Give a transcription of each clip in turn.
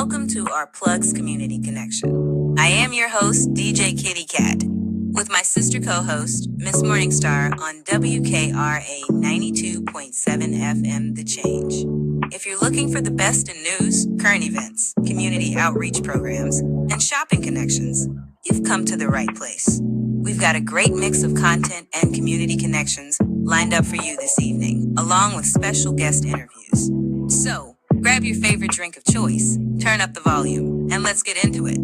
Welcome to our Plugs Community Connection. I am your host, DJ Kitty Cat, with my sister co-host, Miss Morningstar on WKRA 92.7 FM The Change. If you're looking for the best in news, current events, community outreach programs, and shopping connections, you've come to the right place. We've got a great mix of content and community connections lined up for you this evening, along with special guest interviews. So, grab your favorite drink of choice, turn up the volume, and let's get into it.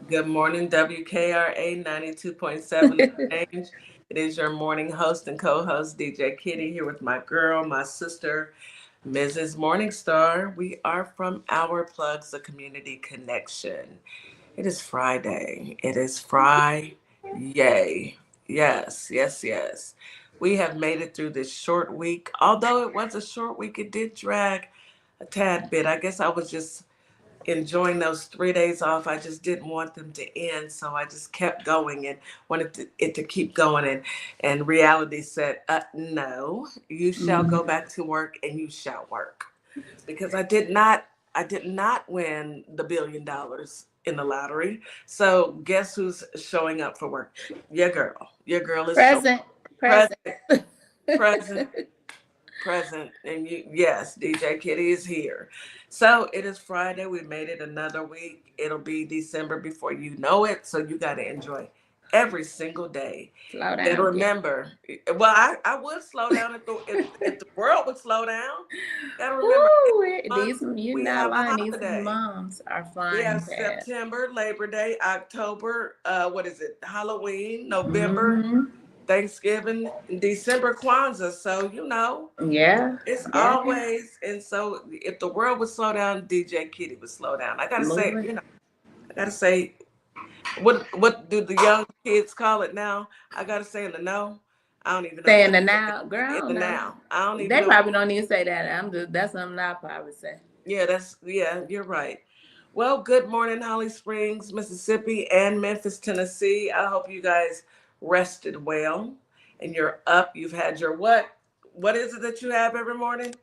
Good morning, WKRA 92.7 Change. It is your morning host and co-host, DJ Kitty, here with my girl, my sister, Mrs. Morningstar. We are from Our Plugs, a community connection. It is Friday. It is Friday. Yay. Yes, yes, yes. We have made it through this short week. Although it was a short week, it did drag a tad bit. I guess I was just enjoying those 3 days off. I just didn't want them to end, so I just kept going and wanted it to keep going. And reality said, "No, you shall go back to work and you shall work," because I did not win the $1 billion in the lottery. So guess who's showing up for work? Your girl. Your girl is present. present, present. Present. And yes, DJ Kitty is here. So it is Friday. We made it another week. It'll be December before you know it. So you got to enjoy every single day. Slow down. And remember, well, I would slow down if the world would slow down. Gotta remember, These moms are flying. We have fast. September, Labor Day, October, Halloween, November, Thanksgiving, December, Kwanzaa. So, it's always, and so if the world would slow down, DJ Kitty would slow down. I gotta say, what do the young kids call it now? I gotta say in the know. I don't even know. Say in the now, girl. In the now. I don't even they know. Probably don't even say that. That's something I probably say. Yeah, you're right. Well, good morning, Holly Springs, Mississippi, and Memphis, Tennessee. I hope you guys rested well and you're up. You've had your what? What is it that you have every morning?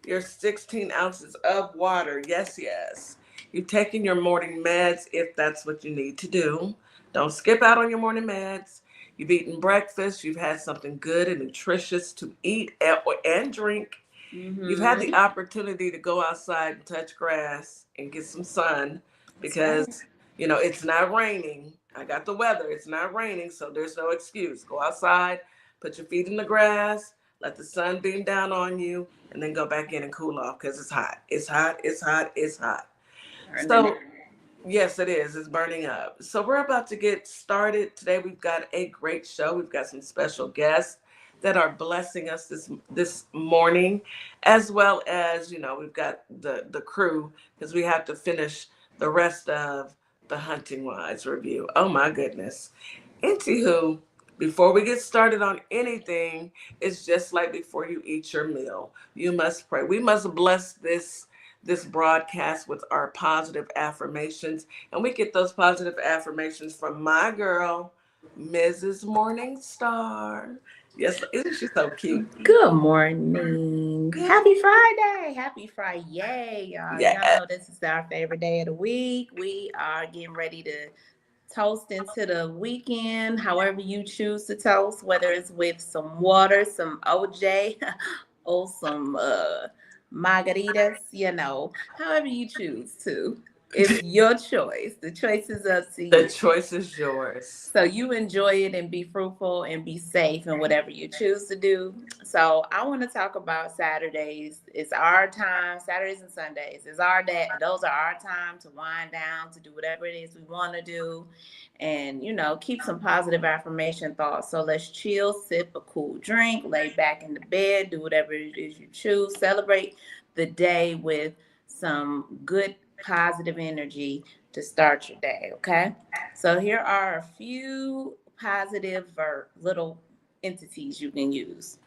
Your 16 ounces of water. Yes, yes. You've taken your morning meds if that's what you need to do. Don't skip out on your morning meds. You've eaten breakfast. You've had something good and nutritious to eat and drink. You've had the opportunity to go outside and touch grass and get some sun because, it's not raining. I got the weather. It's not raining, so there's no excuse. Go outside, put your feet in the grass, let the sun beam down on you, and then go back in and cool off because it's hot. It's hot. It's hot. It's hot. So, yes, it is. It's burning up. So we're about to get started. Today we've got a great show. We've got some special guests that are blessing us this morning, as well as, we've got the crew because we have to finish the rest of the Hunting Wives review. Oh my goodness. Anywho, before we get started on anything, it's just like before you eat your meal. You must pray. We must bless this broadcast with our positive affirmations. And we get those positive affirmations from my girl, Mrs. Morningstar. Yes, isn't she so cute? Good morning. Happy Friday. Happy Friday, y'all. Yeah. Y'all know this is our favorite day of the week. We are getting ready to toast into the weekend, however you choose to toast, whether it's with some water, some OJ, or some margaritas, however you choose to. It's your choice. The choice is up to you. The choice is yours. So you enjoy it and be fruitful and be safe in whatever you choose to do. So I want to talk about Saturdays. It's our time. Saturdays and Sundays. It's our day. Those are our time to wind down, to do whatever it is we want to do. And, keep some positive affirmation thoughts. So let's chill, sip a cool drink, lay back in the bed, do whatever it is you choose. Celebrate the day with some good positive energy to start your day, okay? So here are a few positive little entities you can use.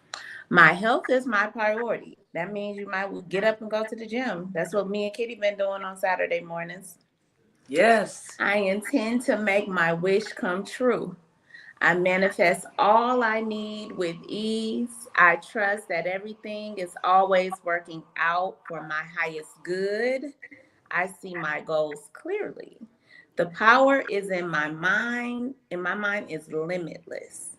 My health is my priority. That means you might get up and go to the gym. That's what me and Kitty been doing on Saturday mornings. Yes. I intend to make my wish come true. I manifest all I need with ease. I trust that everything is always working out for my highest good. I see my goals clearly. The power is in my mind, and my mind is limitless.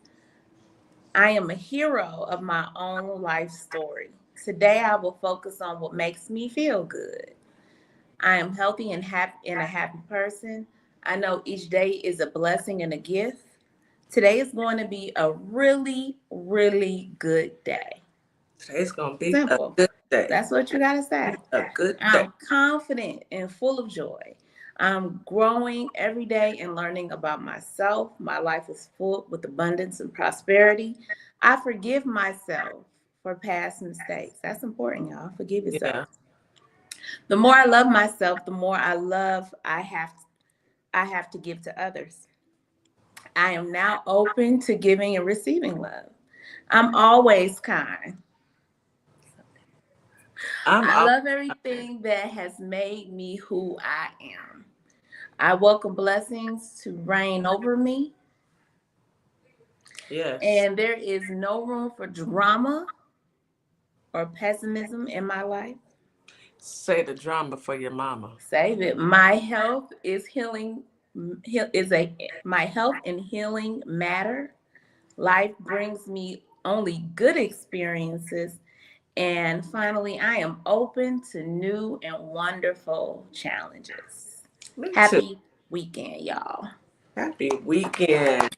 I am a hero of my own life story. Today I will focus on what makes me feel good. I am healthy and happy and a happy person. I know each day is a blessing and a gift. Today is going to be a really, really good day. Today's going to be a Simple. good day. That's what you got to say. A good day. I'm confident and full of joy. I'm growing every day and learning about myself. My life is full with abundance and prosperity. I forgive myself for past mistakes. That's important, y'all. Forgive yourself. Yeah. The more I love myself, the more I have to give to others. I am now open to giving and receiving love. I'm always kind. I I'm love everything that has made me who I am. I welcome blessings to reign over me, yes. and there is no room for drama or pessimism in my life. Say the drama for your mama. Save it. My health is healing. My health and healing matter. Life brings me only good experiences. And finally, I am open to new and wonderful challenges. Me too. Happy weekend, y'all. Happy weekend.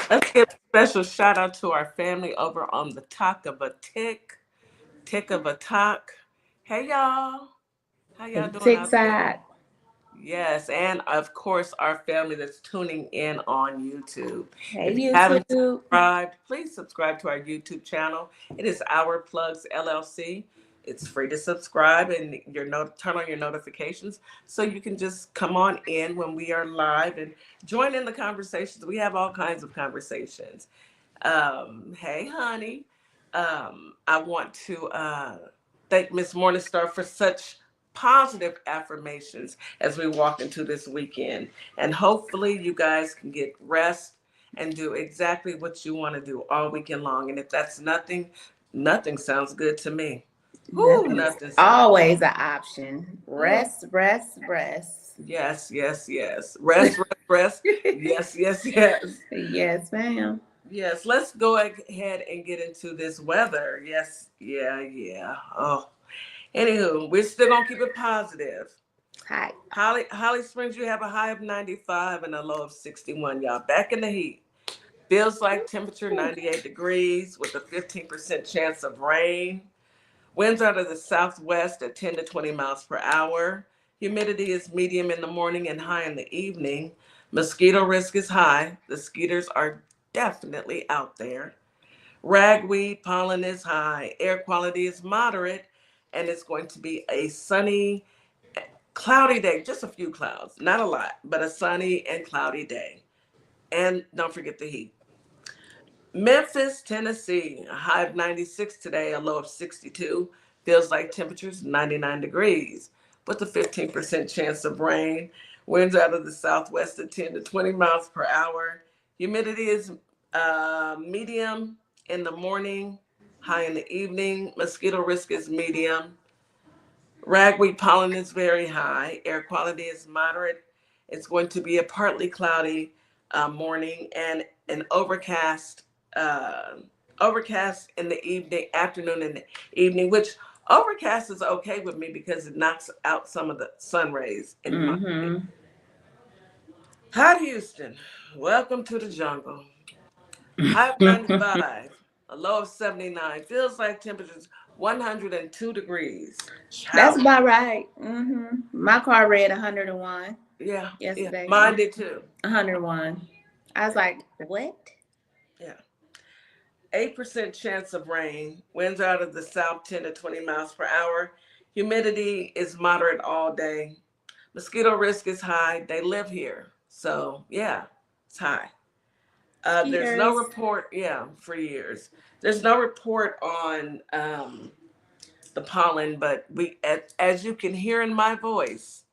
Let's give a special shout out to our family over on the Talk of a Tick of a Talk. Hey, y'all. How y'all doing Tick out there? side. Yes, and of course, our family that's tuning in on YouTube. Hey, If you haven't YouTube. subscribed, please subscribe to our YouTube channel. It is Our Plugs LLC. It's free to subscribe and turn on your notifications so you can just come on in when we are live and join in the conversations. We have all kinds of conversations. Hey, honey. I want to thank Miss Morningstar for such positive affirmations as we walk into this weekend. And hopefully, you guys can get rest and do exactly what you want to do all weekend long. And if that's nothing, nothing sounds good to me. Whoo, Nothing is nothing sounds. always an option. Mm, Rest, rest, rest. yes, yes, yes. Rest, rest, rest. Yes, yes, yes. Yes, ma'am. Yes, let's go ahead and get into this weather. Yes, yeah, yeah. Oh, anywho, we're still gonna keep it positive. Hi. Holly Springs, you have a high of 95 and a low of 61. Y'all back in the heat. Feels like temperature 98 degrees with a 15% chance of rain. Winds out of the southwest at 10 to 20 miles per hour. Humidity is medium in the morning and high in the evening. Mosquito risk is high. The skeeters are definitely out there. Ragweed pollen is high. Air quality is moderate. And it's going to be a sunny, cloudy day. Just a few clouds. Not a lot, but a sunny and cloudy day. And don't forget the heat. Memphis, Tennessee, a high of 96 today, a low of 62. Feels like temperatures 99 degrees, with a 15% chance of rain. Winds out of the southwest at 10 to 20 miles per hour. Humidity is medium in the morning, high in the evening. Mosquito risk is medium. Ragweed pollen is very high. Air quality is moderate. It's going to be a partly cloudy morning and an uh, overcast in the evening, afternoon and evening, which overcast is okay with me because it knocks out some of the sun rays in my. Mm-hmm. Hot Houston, welcome to the jungle. High of 95, a low of 79. Feels like temperatures 102 degrees. That's Ciao. about right. Mm-hmm. My car read 101 Yeah, yeah. yesterday. Mine did too. 101. I was like, what? Yeah. 8% chance of rain. Winds out of the south 10 to 20 miles per hour. Humidity is moderate all day. Mosquito risk is high. They live here. So, yeah, it's high. There's no Years. report, yeah, for years. There's no report on the pollen, but as you can hear in my voice,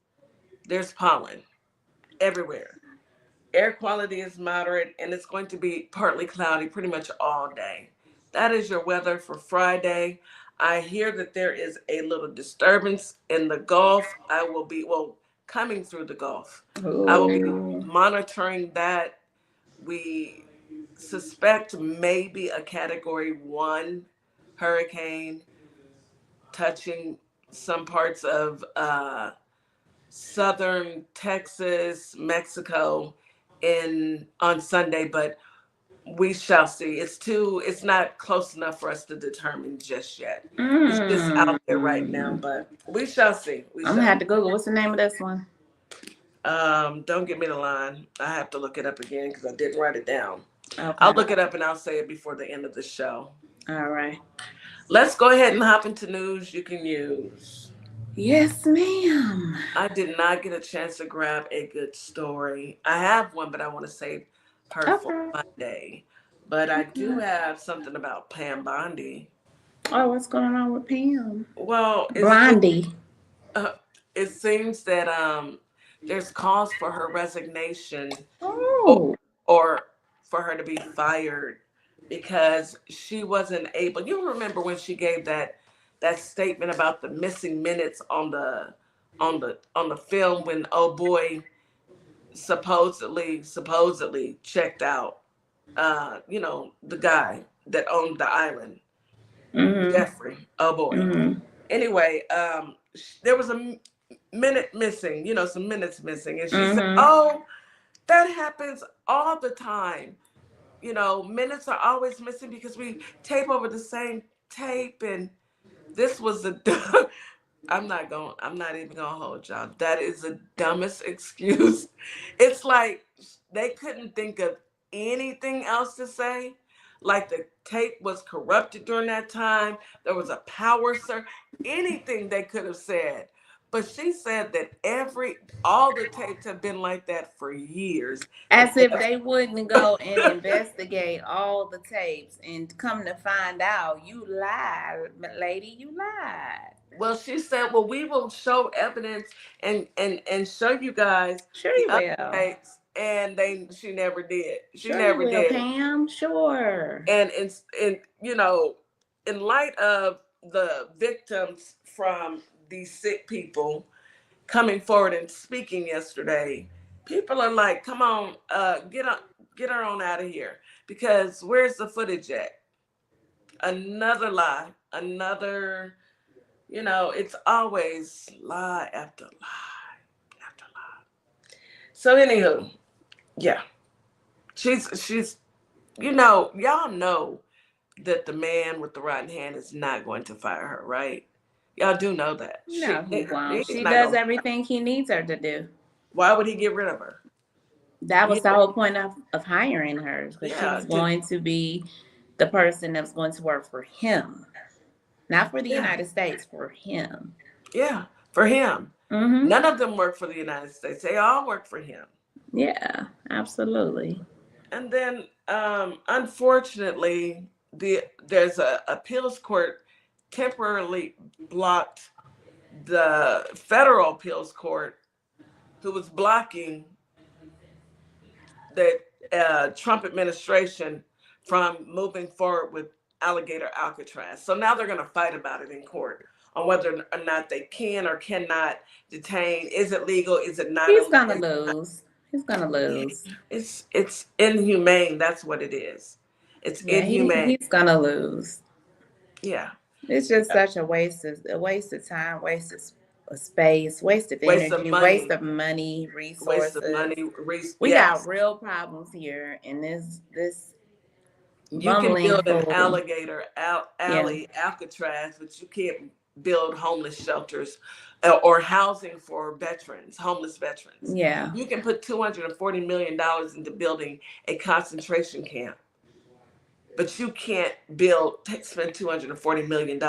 there's pollen everywhere. Air quality is moderate and it's going to be partly cloudy pretty much all day. That is your weather for Friday. I hear that there is a little disturbance in the Gulf. I will be, well, coming through the Gulf. I will be Ooh. monitoring that. We suspect maybe a category 1 hurricane touching some parts of southern Texas, Mexico in on Sunday, but we shall see. It's not close enough for us to determine just yet. It's just out there right now, Mm. but we shall see. We I'm gonna shall. have to Google what's the name of this one. Don't get me the line. I have to look it up again because I didn't write it down. I'll Okay. look it up and I'll say it before the end of the show. All right. Let's go ahead and hop into news you can use. Yes, ma'am. I did not get a chance to grab a good story. I have one, but I want to save her for Okay. Monday. But I do have something about Pam Bondi. Oh, what's going on with Pam? Well, Blondie. uh, it seems that there's cause for her resignation or, Oh. or for her to be fired because she wasn't able. You remember when she gave that statement about the missing minutes on the film when oh boy supposedly checked out the guy that owned the island, Mm-hmm. Jeffrey. Oh boy. Mm-hmm. Anyway, there was a minute missing, some minutes missing, and she said, Mm-hmm. "Oh, that happens all the time. Minutes are always missing because we tape over the same tape, and this was the." I'm not even gonna hold y'all. That is the dumbest excuse. It's like they couldn't think of anything else to say. Like the tape was corrupted during that time. There was a power surge. Anything they could have said. But she said that all the tapes have been like that for years. And As if they wouldn't go and investigate all the tapes and come to find out you lied, lady, you lied. well, she said, well, we will show evidence and show you guys Sure the you other will. tapes. And she never did. She Sure you never will, did. Pam. Sure. And in light of the victims from these sick people coming forward and speaking yesterday, people are like, come on, get her on out of here. Because where's the footage at? Another lie, another. It's always lie after lie after lie. So anywho, yeah, she's y'all know that the man with the rotten hand is not going to fire her, right? Y'all do know that. No, he won't. He's She not does going. everything he needs her to do. Why would he get rid of her? That You was the know, whole point of hiring her, because she yeah, was going to be the person that was going to work for him, not for the yeah, United States, for him. yeah, for him. Mm-hmm. None of them work for the United States. They all work for him. Yeah, absolutely. And then, unfortunately, there's a appeals court temporarily blocked the federal appeals court who was blocking the Trump administration from moving forward with alligator Alcatraz. So now they're going to fight about it in court on whether or not they can or cannot detain. Is it legal? Is it not He's illegal? gonna lose. He's gonna lose. It's inhumane. That's what it is. It's Yeah, inhumane. he's gonna lose. Yeah. It's just such a waste of time, waste of space, waste of Waste of energy, waste money. of money, Waste of resources. money. We Yes. got real problems here in this You can bumbling build an fool. alligator Yeah. alley Alcatraz, but you can't build homeless shelters or housing for veterans, homeless veterans. Yeah. You can put $240 million into building a concentration camp, but you can't spend $240 million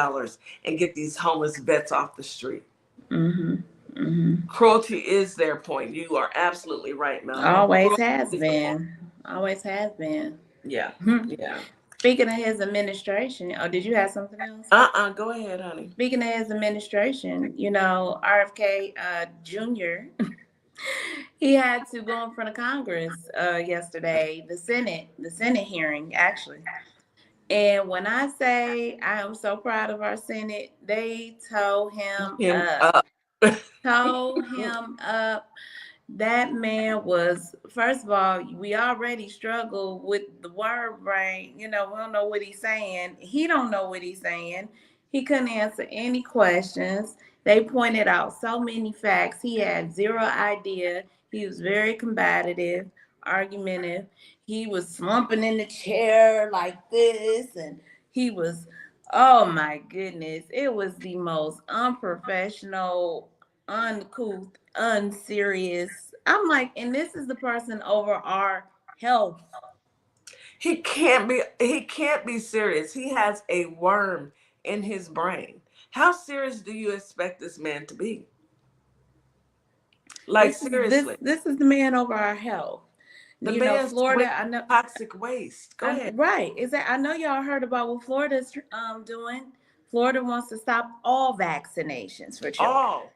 and get these homeless vets off the street. Mm-hmm. Mm-hmm. Cruelty is their point. You are absolutely right, Melvin. Always Cruelty has is the point. been. Always has been. Yeah, Mhm. yeah. Speaking of his administration, oh, did you have something else? Go ahead, honey. Speaking of his administration, RFK Jr. he had to go in front of Congress yesterday, the Senate hearing actually. And when I say I am so proud of our Senate, they told him Him up, up. told him up. That man was, first of all, we already struggle with the word brain. We don't know what he's saying. He don't know what he's saying. He couldn't answer any questions. They pointed out so many facts. He had zero idea. He was very combative, argumentative. He was slumping in the chair like this, and he was, oh my goodness, it was the most unprofessional, uncouth, unserious. I'm like, and this is the person over our health. He can't be serious. He has a worm in his brain. How serious do you expect this man to be? Like, This is this seriously. this is the man over our health. The man's with Florida. I know. toxic waste. Go ahead. Right. Is that? I know y'all heard about what Florida's doing. Florida wants to stop all vaccinations for children.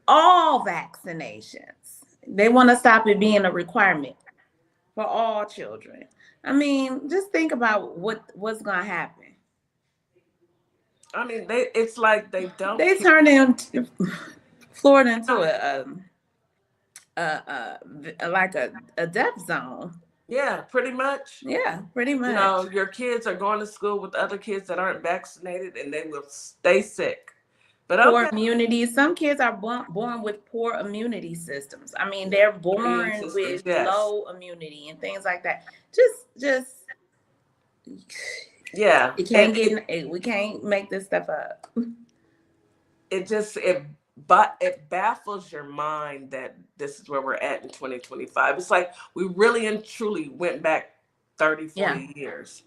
All vaccinations. They want to stop it being a requirement for all children. I mean, just think about what's gonna happen. I mean, it's like they don't They care. turned Florida into like a death zone. Yeah, pretty much. Yeah, pretty much. Your kids are going to school with other kids that aren't vaccinated and they will stay sick. But Poor okay. immunity. Some kids are born with poor immunity systems. I mean, they're Immune born systems, with yes. low immunity and things like that. Just Yeah. we can't make this stuff up. It baffles your mind that this is where we're at in 2025. It's like we really and truly went back 30, 40 years.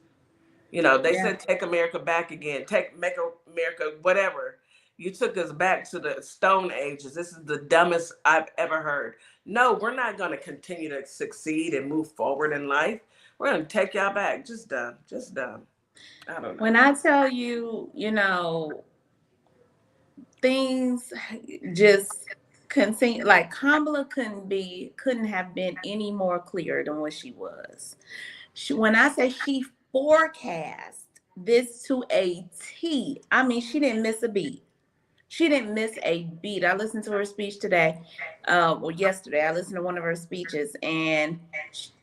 They said take America back again, make America whatever. You took us back to the Stone Ages. This is the dumbest I've ever heard. No, we're not going to continue to succeed and move forward in life. We're going to take y'all back. Just dumb. Just dumb. I don't know. When I tell you, things just continue, like Kamala couldn't have been any more clear than what she was. When I say she forecast this to a T, I mean she didn't miss a beat. She didn't miss a beat. I listened to her speech today, or yesterday. I listened to one of her speeches, and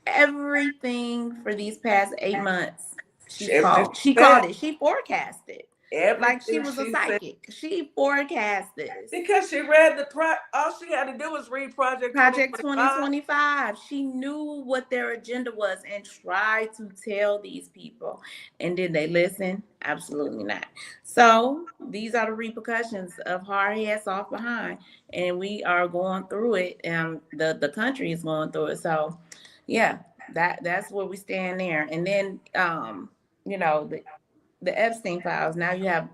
everything for these past 8 months, she called it. She forecasted. Like she was a psychic. She forecast this. Because she read all she had to do was read Project 2025. She knew what their agenda was and tried to tell these people. And did they listen? Absolutely not. So these are the repercussions of hard head, soft behind. And we are going through it. And the country is going through it. So yeah, that's where we stand there. And then the Epstein files. Now you have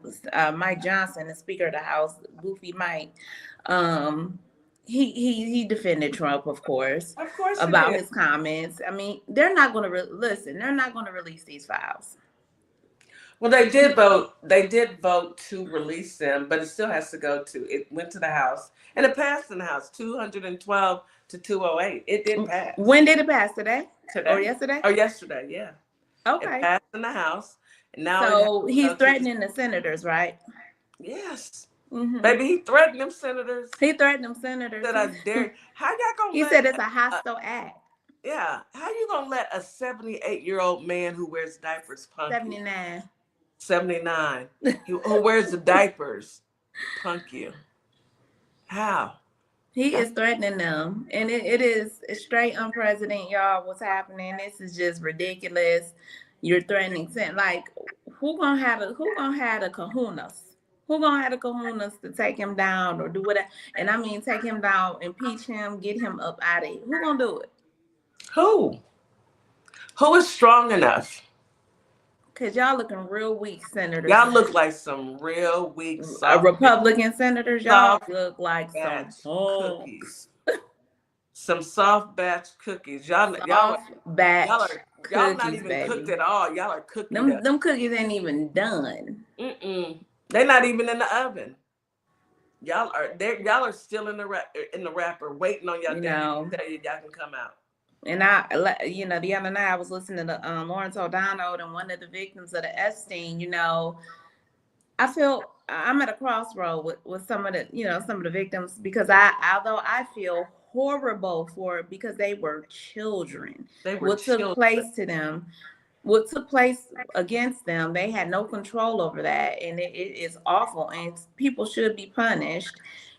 Mike Johnson, the Speaker of the House, Goofy Mike. He defended Trump, of course about his comments. I mean, they're not going to listen. They're not going to release these files. Well, they did vote. They did vote to release them, but it still has to go to. It went to the House, and it passed in the House, 212 to 208. It did pass. When did it pass? Today? Or yesterday? Or yesterday, yeah. Okay. It passed in the House, and now so he's threatening the senators, right? Yes. Mm-hmm. Maybe he threatened them senators. He threatened them senators. That I dare. How y'all gonna? He said it's a hostile act. Yeah. How you gonna let a 78-year-old man who wears diapers punk 79. 79. Who wears the diapers punk you? How? He is threatening them, and it is straight unprecedented, y'all. What's happening? This is just ridiculous. You're threatening, like who gonna have the kahunas? Who gonna have the kahunas to take him down or do whatever? And I mean, take him down, impeach him, get him up out of here. Who gonna do it? Who is strong enough Cause y'all looking real weak, senators. Y'all look like some real weak, soft, Republican senators. Y'all look like some cookies. Some soft batch cookies. Y'all batch y'all not cookies, even baby. cooked at all. Y'all are cooking. Them cookies ain't even done. They're not even in the oven. Y'all are still in the wrapper, waiting on y'all daddy to tell you y'all can come out. And the other night I was listening to Lawrence O'Donnell and one of the victims of the Epstein. I feel I'm at a crossroad with some of the victims, because although I feel horrible for it, because they were children. Took place to them, what took place against them, they had no control over that, and it is awful, and people should be punished.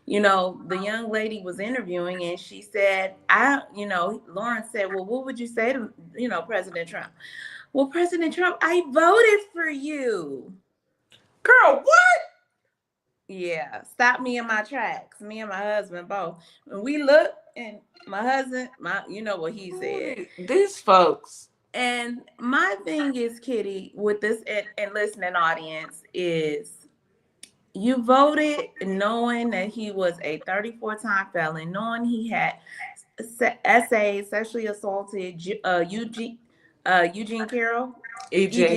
The young lady was interviewing, and she said, Lawrence said, well, what would you say to, President Trump? Well, President Trump, I voted for you. Girl, what? Yeah, stop me in my tracks. Me and my husband both. When we looked, and my husband, you know what he said. These folks. And my thing is, Kitty, with this and listening audience, is you voted knowing that he was a 34-time felon, knowing he had sexually assaulted Eugene Carroll. Eugene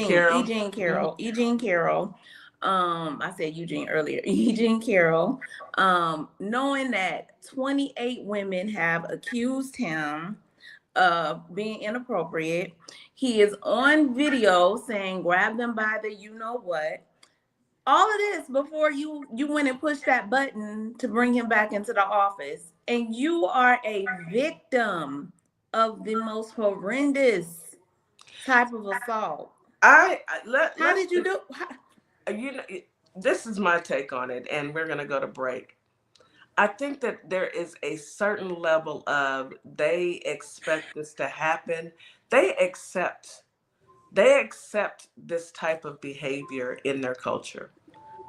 Carroll. I said Eugene earlier. Eugene Carroll. Knowing that 28 women have accused him of being inappropriate. He is on video saying, grab them by the you know what. All of this before you went and pushed that button to bring him back into the office. And you are a victim of the most horrendous type of assault. How did you do? This is my take on it, and we're going to go to break. I think that there is a certain level of, they expect this to happen. They accept this type of behavior in their culture.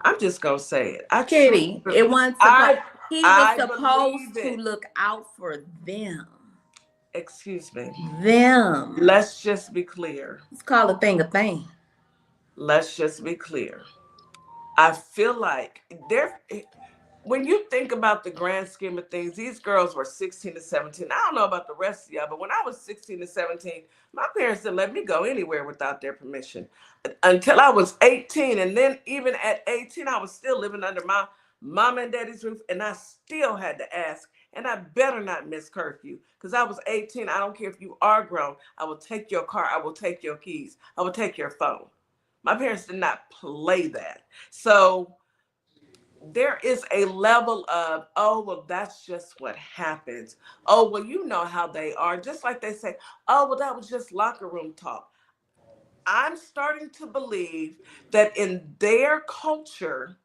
I'm just gonna say it. Kitty, he was supposed to look out for them. Excuse me. Them. Let's just be clear. Let's call a thing a thing. Let's just be clear. I feel like when you think about the grand scheme of things, these girls were 16 to 17. I don't know about the rest of y'all, but when I was 16 to 17, my parents didn't let me go anywhere without their permission until I was 18. And then even at 18, I was still living under my mom and daddy's roof, and I still had to ask, and I better not miss curfew, because I was 18. I don't care if you are grown. I will take your car. I will take your keys. I will take your phone. My parents did not play that. So there is a level of, oh, well, that's just what happens. Oh, well, you know how they are. Just like they say, oh, well, that was just locker room talk. I'm starting to believe that in their culture,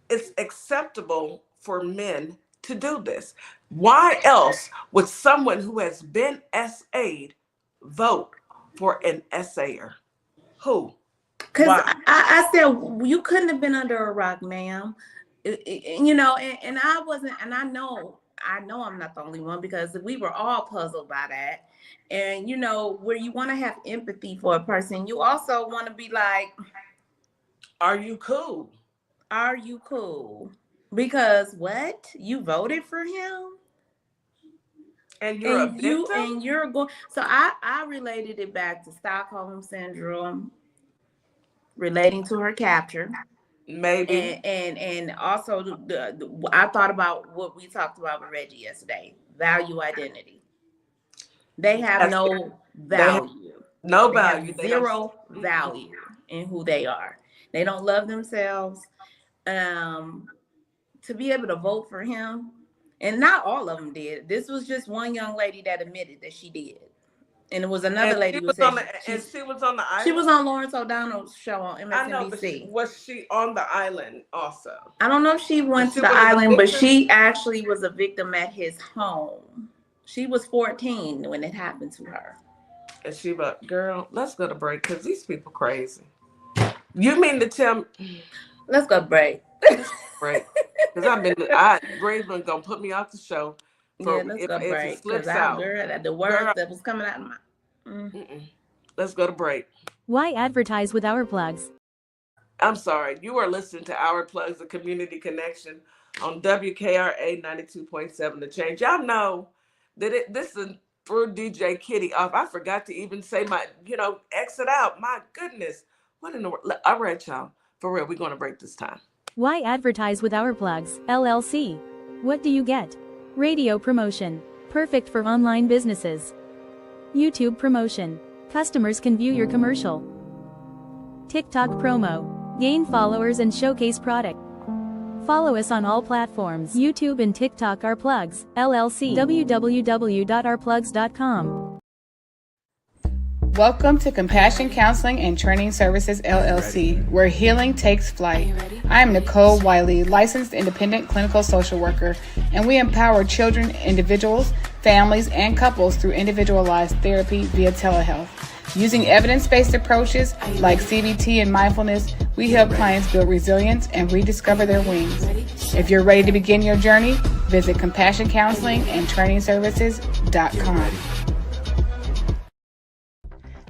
it's acceptable for men to do this. Why else would someone who has been SA'd vote for an SA'er? Who? Because I said, you couldn't have been under a rock, ma'am. And I wasn't, and I know I'm not the only one, because we were all puzzled by that. And, where you want to have empathy for a person, you also want to be like, are you cool? Are you cool? Because what? You voted for him? And you're a victim? And you're going. So I related it back to Stockholm Syndrome, relating to her capture. Maybe. And also I thought about what we talked about with Regi yesterday. Value identity. They have no value. No value. Zero value in who they are. They don't love themselves. To be able to vote for him, and not all of them did. This was just one young lady that admitted that she did. And it was another lady who said she was on the island. She was on Lawrence O'Donnell's show on MSNBC. I know, but was she on the island also? I don't know if she went to the island, but she actually was a victim at his home. She was 14 when it happened to her. And she but girl, let's go to break, because these people crazy. You mean to tell me? Let's go to break. Break. Because Gray's been gonna put me off the show. Let's go break. It slips out. Girl, the words that was coming out of my. Let's go to break. Why advertise with our plugs? I'm sorry, you are listening to Our Plugs, the Community Connection on WKRA 92.7 The Change. Y'all know that this is through DJ Kitty off. I forgot to even say my, exit out. My goodness. What in the world? All right, y'all. For real, we're going to break this time. Why advertise with our plugs, LLC? What do you get? Radio promotion. Perfect for online businesses. YouTube promotion. Customers can view your commercial. TikTok promo. Gain followers and showcase product. Follow us on all platforms, YouTube and TikTok. Our Plugs, LLC. www.ourplugs.com. Welcome to Compassion Counseling and Training Services, LLC, where healing takes flight. I am Nicole Wiley, licensed independent clinical social worker, and we empower children, individuals, families, and couples through individualized therapy via telehealth. Using evidence-based approaches like CBT and mindfulness, we help clients build resilience and rediscover their wings. If you're ready to begin your journey, visit CompassionCounselingandTrainingServices.com.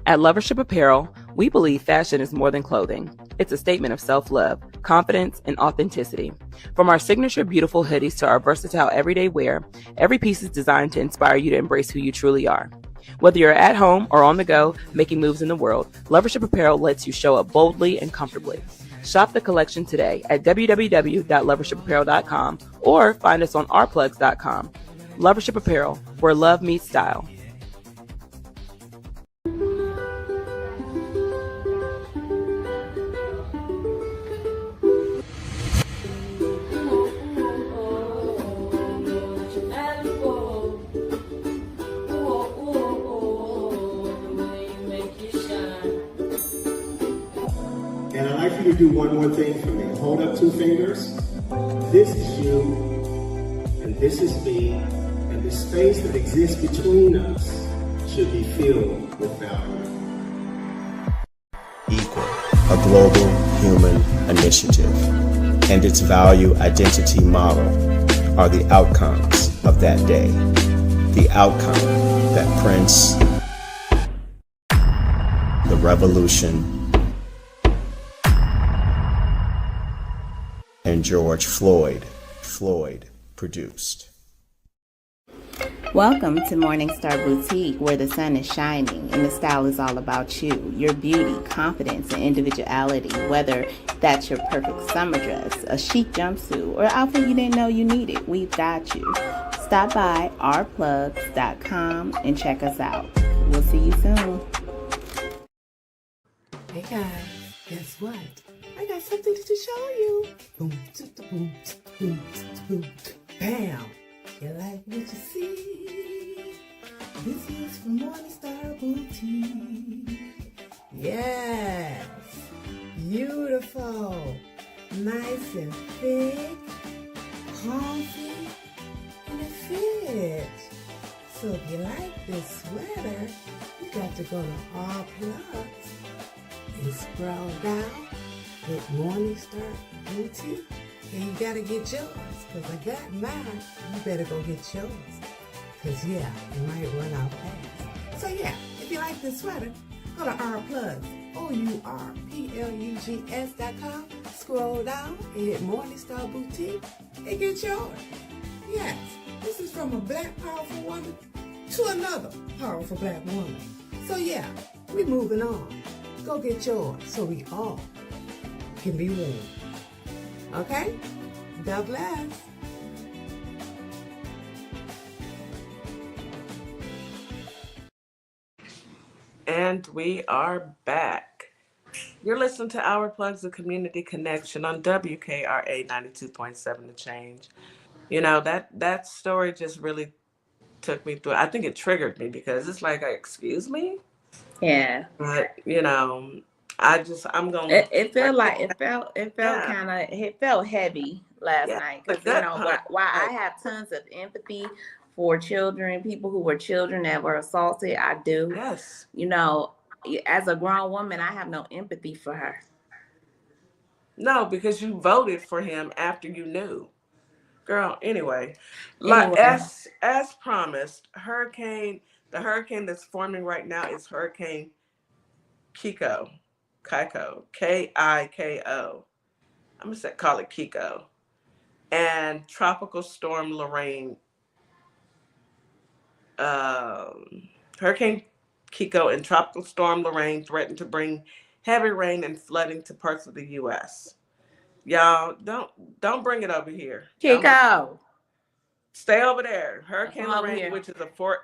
At Lovership Apparel, we believe fashion is more than clothing. It's a statement of self-love, confidence, and authenticity. From our signature beautiful hoodies to our versatile everyday wear, every piece is designed to inspire you to embrace who you truly are. Whether you're at home or on the go, making moves in the world, Lovership Apparel lets you show up boldly and comfortably. Shop the collection today at www.lovershipapparel.com or find us on ourplugs.com. Lovership Apparel, where love meets style. You do one more thing for me. Hold up two fingers. This is you, and this is me, and the space that exists between us should be filled with value. Equal, a global human initiative, and its value identity model are the outcomes of that day. The outcome that Prince, the revolution, and George Floyd produced. Welcome to Morningstar Boutique, where the sun is shining and the style is all about you, your beauty, confidence, and individuality. Whether that's your perfect summer dress, a chic jumpsuit, or outfit you didn't know you needed, we've got you. Stop by ourplugs.com and check us out. We'll see you soon. Hey guys, guess what? I got something to show you. Boom, boom, boom, boom, bam. You like what you see? This is from Morningstar Boutique. Yes, beautiful, nice and thick, comfy, and it fits. So if you like this sweater, you got to go to All Plugs and scroll down with Morningstar Boutique, and you gotta get yours, cause I got mine. You better go get yours, cause yeah, it might run out fast. So yeah, if you like this sweater, go to Our Plugs, ourplugs.com, scroll down and hit Morningstar Boutique and get yours. Yes, this is from a black powerful woman to another powerful black woman. So yeah, we moving on. Go get yours so we all can be warm. Okay? God bless. And we are back. You're listening to Our Plugs, the Community Connection on WKRA 92.7 The Change. You know, that story just really took me through. I think it triggered me because it's like, excuse me? Yeah. But, I'm going to. It felt heavy last Yeah, night. a Because, gut punch. while I have tons of empathy for children, people who were children that were assaulted, I do. Yes. As a grown woman, I have no empathy for her. No, because you voted for him after you knew. Girl, anyway. As promised, the hurricane that's forming right now is Hurricane Kiko, Kiko. I'm gonna call it Kiko. And Tropical Storm Lorraine, Hurricane Kiko and Tropical Storm Lorraine threatened to bring heavy rain and flooding to parts of the U.S. Y'all don't bring it over here. Kiko. Stay over there. Hurricane Come over Lorraine, here.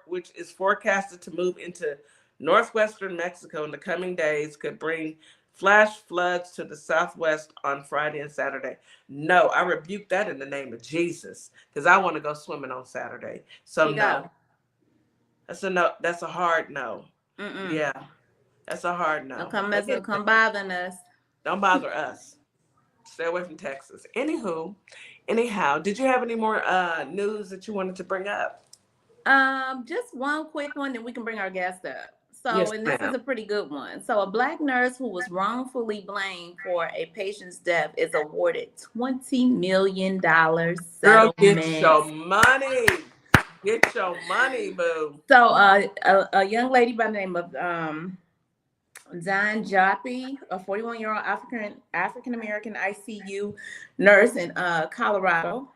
which is forecasted to move into northwestern Mexico in the coming days, could bring flash floods to the southwest on Friday and Saturday. No, I rebuke that in the name of Jesus, because I want to go swimming on Saturday. So Kiko. no. That's a no. That's a hard no. Yeah, that's a hard no. Don't come bothering us. Don't bother us. Stay away from Texas. Anyhow, did you have any more news that you wanted to bring up? Just one quick one, and we can bring our guest up. So, Yes, and this ma'am. is a pretty good one. So, a Black nurse who was wrongfully blamed for a patient's death is awarded $20 million settlement. Girl, get your money. Get your money, boo. So, a young lady by the name of Zan Joppy, a 41-year-old African American ICU nurse in Colorado,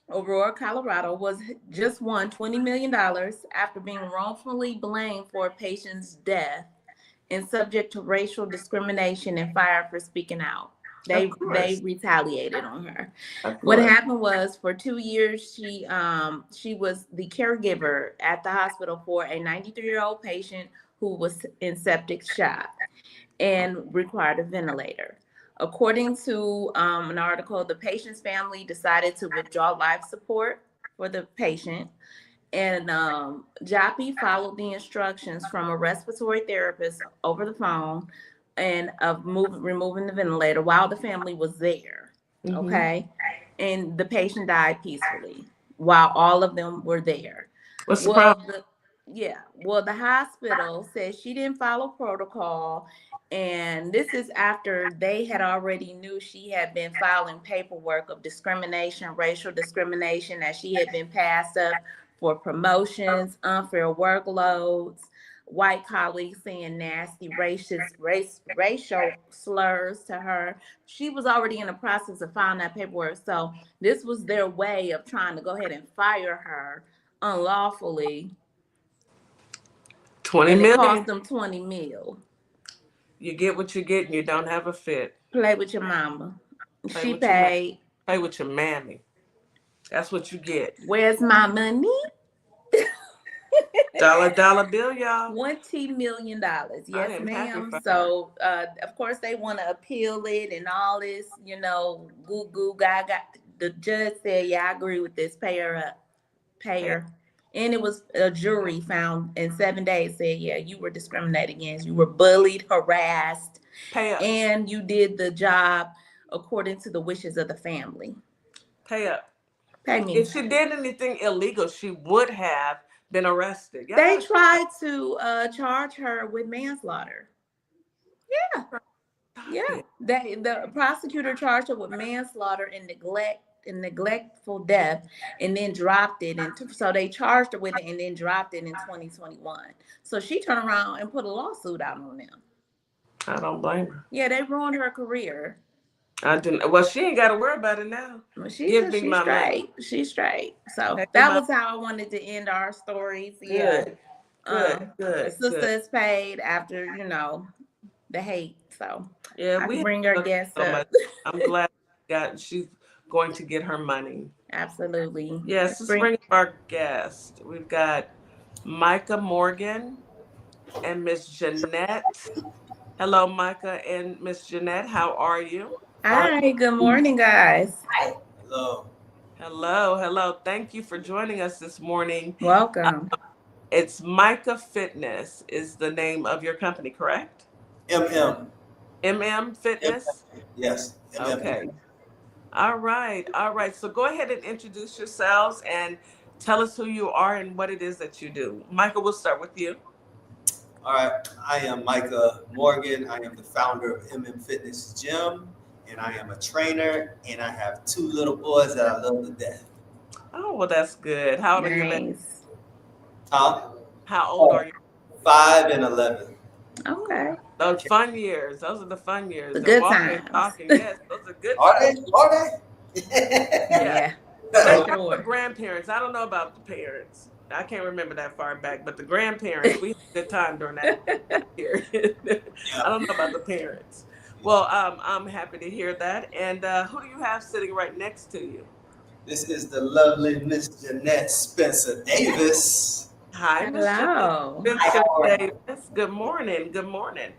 Aurora, Colorado, was just won $20 million after being wrongfully blamed for a patient's death and subject to racial discrimination and fired for speaking out. They retaliated on her. What happened was, for 2 years, she was the caregiver at the hospital for a 93-year-old patient who was in septic shock and required a ventilator. According to an article, the patient's family decided to withdraw life support for the patient, and Joppy followed the instructions from a respiratory therapist over the phone and of removing the ventilator while the family was there. Okay, and the patient died peacefully while all of them were there. What's the problem? The hospital says she didn't follow protocol, and this is after they had already knew she had been filing paperwork of discrimination, racial discrimination, that she had been passed up for promotions, unfair workloads, white colleagues saying nasty racial slurs to her. She was already in the process of filing that paperwork. So this was their way of trying to go ahead and fire her unlawfully. $20 million. It cost them $20 million. You get what you get, and you don't have a fit. Play with your mama. She paid. Play with your mammy. That's what you get. Where's my money? Dollar bill, y'all. $20 million. Yes, ma'am. So, of course, they want to appeal it and all this, goo gaga. The judge said, yeah, I agree with this. Pay her up. Pay her. And it was a jury found in 7 days said, yeah, you were discriminated against. You were bullied, harassed. Pay up. And you did the job according to the wishes of the family. Pay up. Pay me. If she did anything illegal, she would have been arrested. They tried to charge her with manslaughter. Yeah. The prosecutor charged her with manslaughter and neglectful death, and then dropped it. And so they charged her with it and then dropped it in 2021. So she turned around and put a lawsuit out on them. I don't blame her. Yeah, they ruined her career. I didn't. Well, she ain't got to worry about it now. Well, she's straight. She's straight. So that was how I wanted to end our stories. Good. The sister is paid after the hate. So yeah, we bring our guest up. I'm glad she's going to get her money. Absolutely. Yes, let's bring up our guest. We've got Micah Morgan and Miss Jeanette. Hello, Micah and Miss Jeanette. How are you? Hi, good morning, guys. Hello. Thank you for joining us this morning. Welcome. It's Micah Fitness is the name of your company, correct? MM Fitness? Yes. Okay. All right. So go ahead and introduce yourselves and tell us who you are and what it is that you do. Micah, we'll start with you. All right. I am Micah Morgan. I am the founder of MM Fitness Gym, and I am a trainer, and I have 2 little boys that I love to death. Oh, well, that's good. How old are you? Huh? How old are you? 5 and 11. Okay. Those fun years. Those are the fun years. The The good walking, times. talking. Yes, those are good Are times. they? Are they? Yeah. Especially Sure. for grandparents. I don't know about the parents. I can't remember that far back, but the grandparents, we had a good time during that period. I don't know about the parents. Well, I'm happy to hear that. And who do you have sitting right next to you? This is the lovely Miss Jeanette Spencer Davis. Hi, Miss Hello. Spencer Davis. Good morning. Good morning.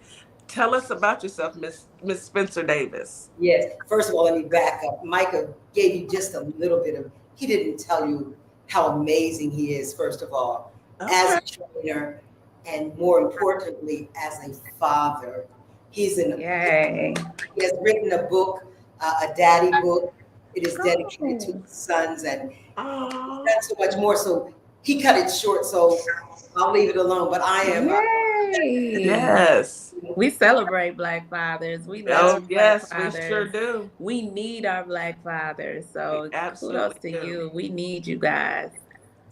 Tell us about yourself, Miss Spencer Davis. Yes. First of all, let me back up. Micah gave you just a little bit of, he didn't tell you how amazing he is, first of all, as a trainer, and more importantly, as a father. Yay. He has written a book, a daddy book. It is dedicated to his sons, and he's done so much more. So he cut it short, so I'll leave it alone. But I am. Yay. Yes. We celebrate Black fathers. We love Black fathers. We sure do. We need our Black fathers. So kudos to you. We need you guys.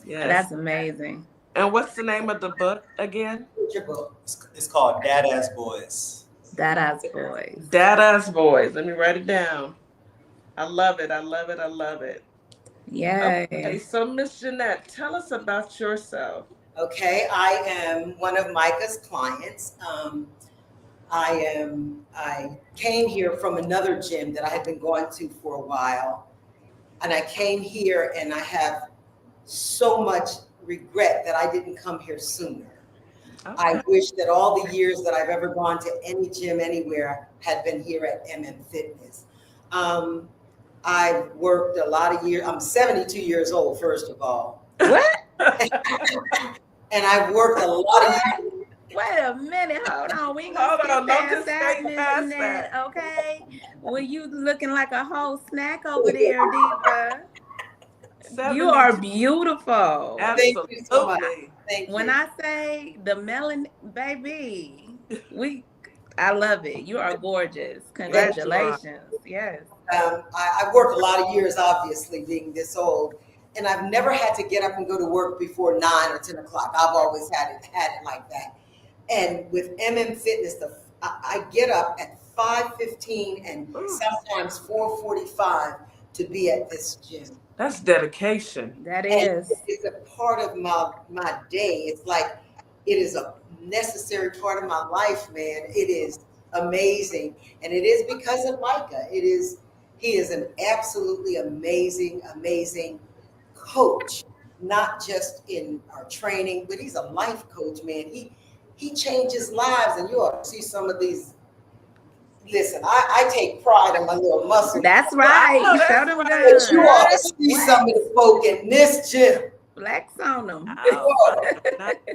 Yes. That's amazing. And what's the name of the book again? Your book. It's called Dada's Boys. Dada's Boys. Dada's Boys. Let me write it down. I love it. I love it. I love it. Yay. Okay, so Miss Jeanette, tell us about yourself. Okay, I am one of Micah's clients. I came here from another gym that I had been going to for a while. And I came here and I have so much regret that I didn't come here sooner. Okay. I wish that all the years that I've ever gone to any gym anywhere had been here at Fitness. I've worked a lot of years. I'm 72 years old, first of all. What? And I've worked a lot of years. Wait a minute, hold on. We ain't gonna skip past that, Miss Jeanette, okay? Well, you looking like a whole snack over there, Diva. You are beautiful. Absolutely. Thank you so much. Thank you. When I say the melon, baby, I love it. You are gorgeous. Congratulations. Yes. I worked a lot of years, obviously, being this old. And I've never had to get up and go to work before 9 or 10 o'clock. I've always had it like that. And with Fitness, I get up at 5:15 and sometimes 4:45 to be at this gym. That's dedication. That is. And it's a part of my day. It's like it is a necessary part of my life, man. It is amazing. And it is because of Micah. He is an absolutely amazing coach, not just in our training, but he's a life coach, man. He changes lives, and you ought to see some of these. Listen, I take pride in my little muscle. That's right. You showed them good. But you ought to see some of the folk in this gym. Flex on them. Well,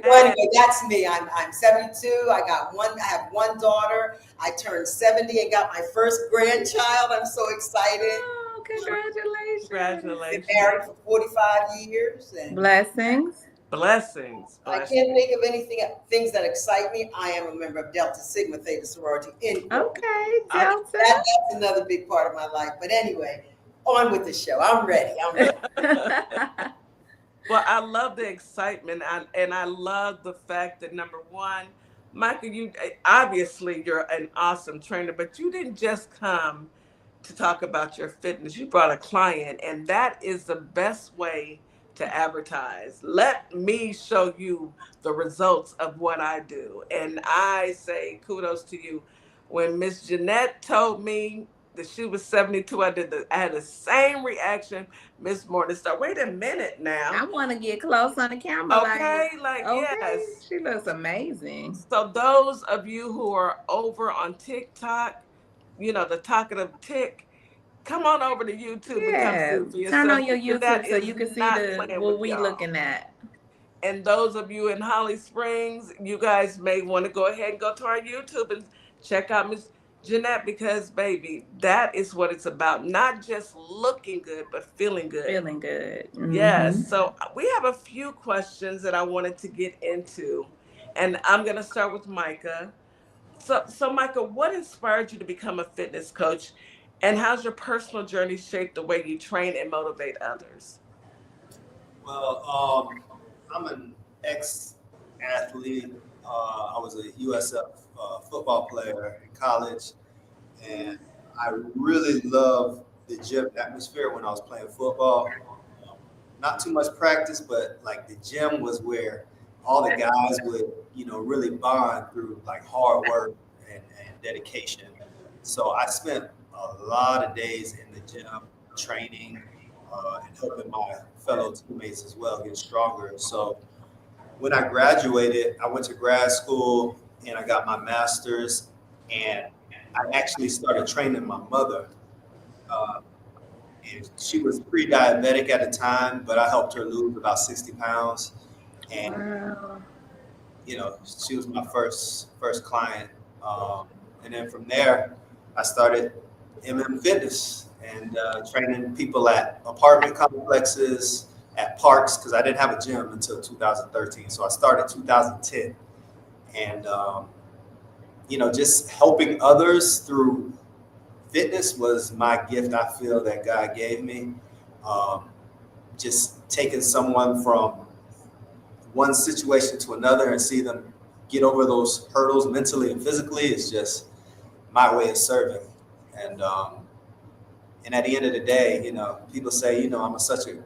anyway, that's me. I'm 72. I have one daughter. I turned 70 and got my first grandchild. I'm so excited. Oh, congratulations. Congratulations. Been married for 45 years. And Blessings. I can't think of things that excite me. I am a member of Delta Sigma Theta sorority. Okay, Delta. That's another big part of my life. But anyway, on with the show. I'm ready. Well, I love the excitement, and I love the fact that, number one, Michael, you're an awesome trainer, but you didn't just come to talk about your fitness. You brought a client, and that is the best way to advertise. Let me show you the results of what I do. And I say kudos to you. When Miss Jeanette told me that she was 72, I had the same reaction. Miss Morningstar, wait a minute now. I want to get close on the camera. Okay, yes. She looks amazing. So those of you who are over on TikTok, the talkative tick, come on over to YouTube and come see for yourself. Turn on your YouTube so you can see what we looking at. And those of you in Holly Springs, you guys may want to go ahead and go to our YouTube and check out Miss Jeanette, because, baby, that is what it's about. Not just looking good, but feeling good. Feeling good. Mm-hmm. Yes. So we have a few questions that I wanted to get into. And I'm going to start with Micah. So Micah, what inspired you to become a fitness coach? And how's your personal journey shaped the way you train and motivate others? Well, I'm an ex-athlete. I was a USF football player in college, and I really loved the gym atmosphere when I was playing football. Not too much practice, but like the gym was where all the guys would, really bond through like hard work and dedication. So I spent a lot of days in the gym training and helping my fellow teammates as well get stronger. So when I graduated, I went to grad school and I got my master's, and I actually started training my mother. Uh, and she was pre-diabetic at the time, but I helped her lose about 60 pounds. And Wow. she was my first client. And then from there, I started Fitness and training people at apartment complexes, at parks, because I didn't have a gym until 2013. So I started 2010. And, just helping others through fitness was my gift, I feel, that God gave me. Just taking someone from one situation to another and see them get over those hurdles mentally and physically is just my way of serving. And at the end of the day, people say, I'm such a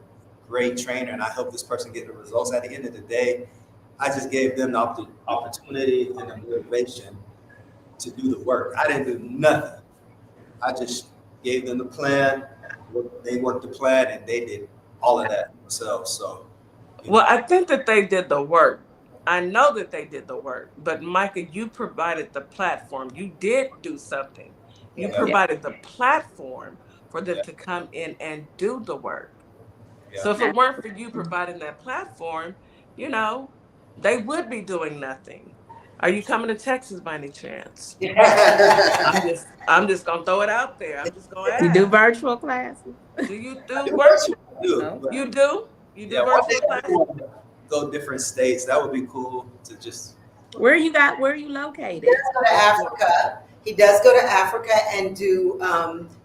great trainer and I help this person get the results. At the end of the day, I just gave them the opportunity and the motivation to do the work. I didn't do nothing. I just gave them the plan. They worked the plan and they did all of that themselves. So, Well, I think that they did the work. I know that they did the work, but Micah, you provided the platform. You did do something. You provided the platform for them to come in and do the work. So if it weren't for you providing that platform, they would be doing nothing. Are you coming to Texas by any chance? I'm just gonna throw it out there. I'm just gonna ask. You do virtual classes? Do you do virtual? No. You do? You do virtual classes? Go different states. That would be cool to just. Where are you located? He does go to Africa. He does go to Africa and do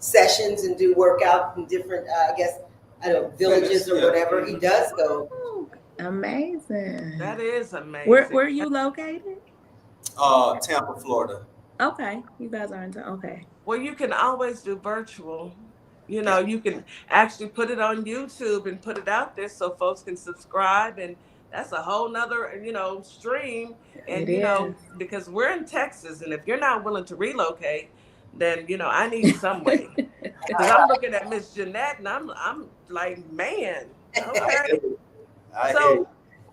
sessions and do workout in different, villages or whatever. He does go. Oh, amazing. That is amazing. Where are you located? Tampa, Florida. Okay, you guys are okay. Well, you can always do virtual. You can actually put it on YouTube and put it out there so folks can subscribe, and that's a whole nother, stream. And, because we're in Texas, and if you're not willing to relocate, then, I need some way. Because I'm looking at Miss Jeanette and I'm like, man, okay. So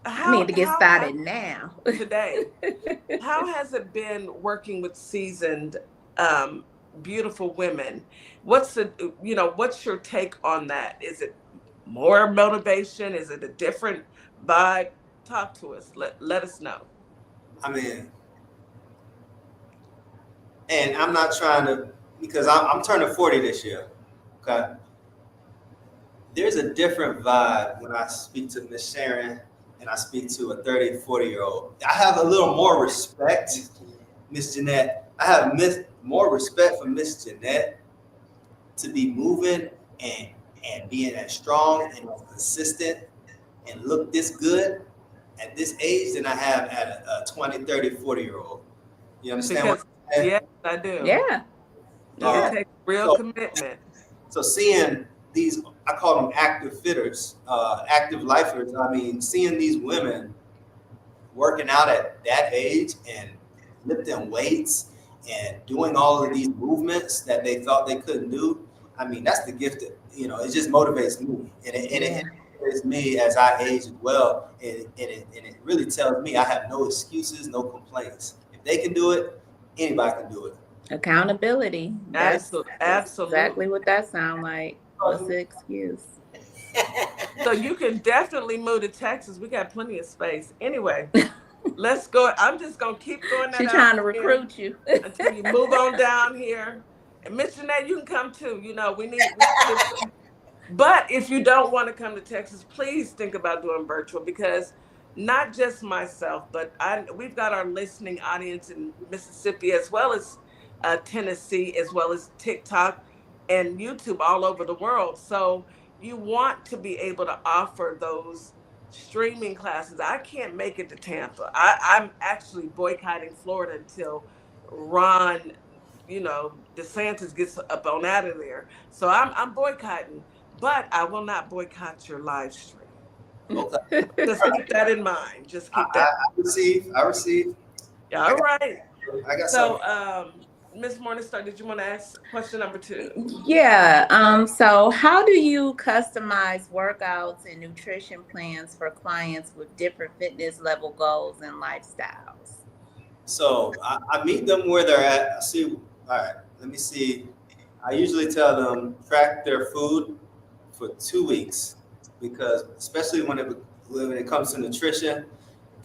I need to get started now. Today, how has it been working with seasoned, beautiful women? What's your take on that? Is it more motivation? Is it a different vibe? Talk to us. Let us know. I mean, and I'm not trying to, because I'm turning 40 this year. Okay. There's a different vibe when I speak to Miss Sharon and I speak to a 30, 40-year-old. I have a little more respect, Miss Jeanette. I have more respect for Miss Jeanette to be moving and being as strong and consistent and look this good at this age than I have at a 20, 30, 40-year-old. You understand what I'm saying? Yes, I do. Yeah. It takes real commitment. So seeing these, I call them active fitters, active lifers. I mean, seeing these women working out at that age and lifting weights and doing all of these movements that they thought they couldn't do. I mean, that's the gift that, it just motivates me. And it motivates me as I age as well. And it really tells me I have no excuses, no complaints. If they can do it, anybody can do it. Accountability. That's Absolutely. exactly what that sounds like. What's the excuse? So you can definitely move to Texas. We got plenty of space. Anyway, let's go. I'm just going to keep going that She's out trying to here recruit you. until you move on down here. And Miss Jeanette, you can come too. We need. But if you don't want to come to Texas, please think about doing virtual, because not just myself, but we've got our listening audience in Mississippi, as well as Tennessee, as well as TikTok and YouTube all over the world. So you want to be able to offer those streaming classes. I can't make it to Tampa. I'm actually boycotting Florida until Ron, DeSantis gets up on out of there. So I'm boycotting, but I will not boycott your live stream. Okay. Just keep that in mind. Just keep I that. receive. Yeah, all right. I got So, something. Ms. Morningstar, did you want to ask question number 2? Yeah. So how do you customize workouts and nutrition plans for clients with different fitness level goals and lifestyles? So I meet them where they're at. I see. All right. Let me see. I usually tell them track their food for 2 weeks because, especially when it comes to nutrition,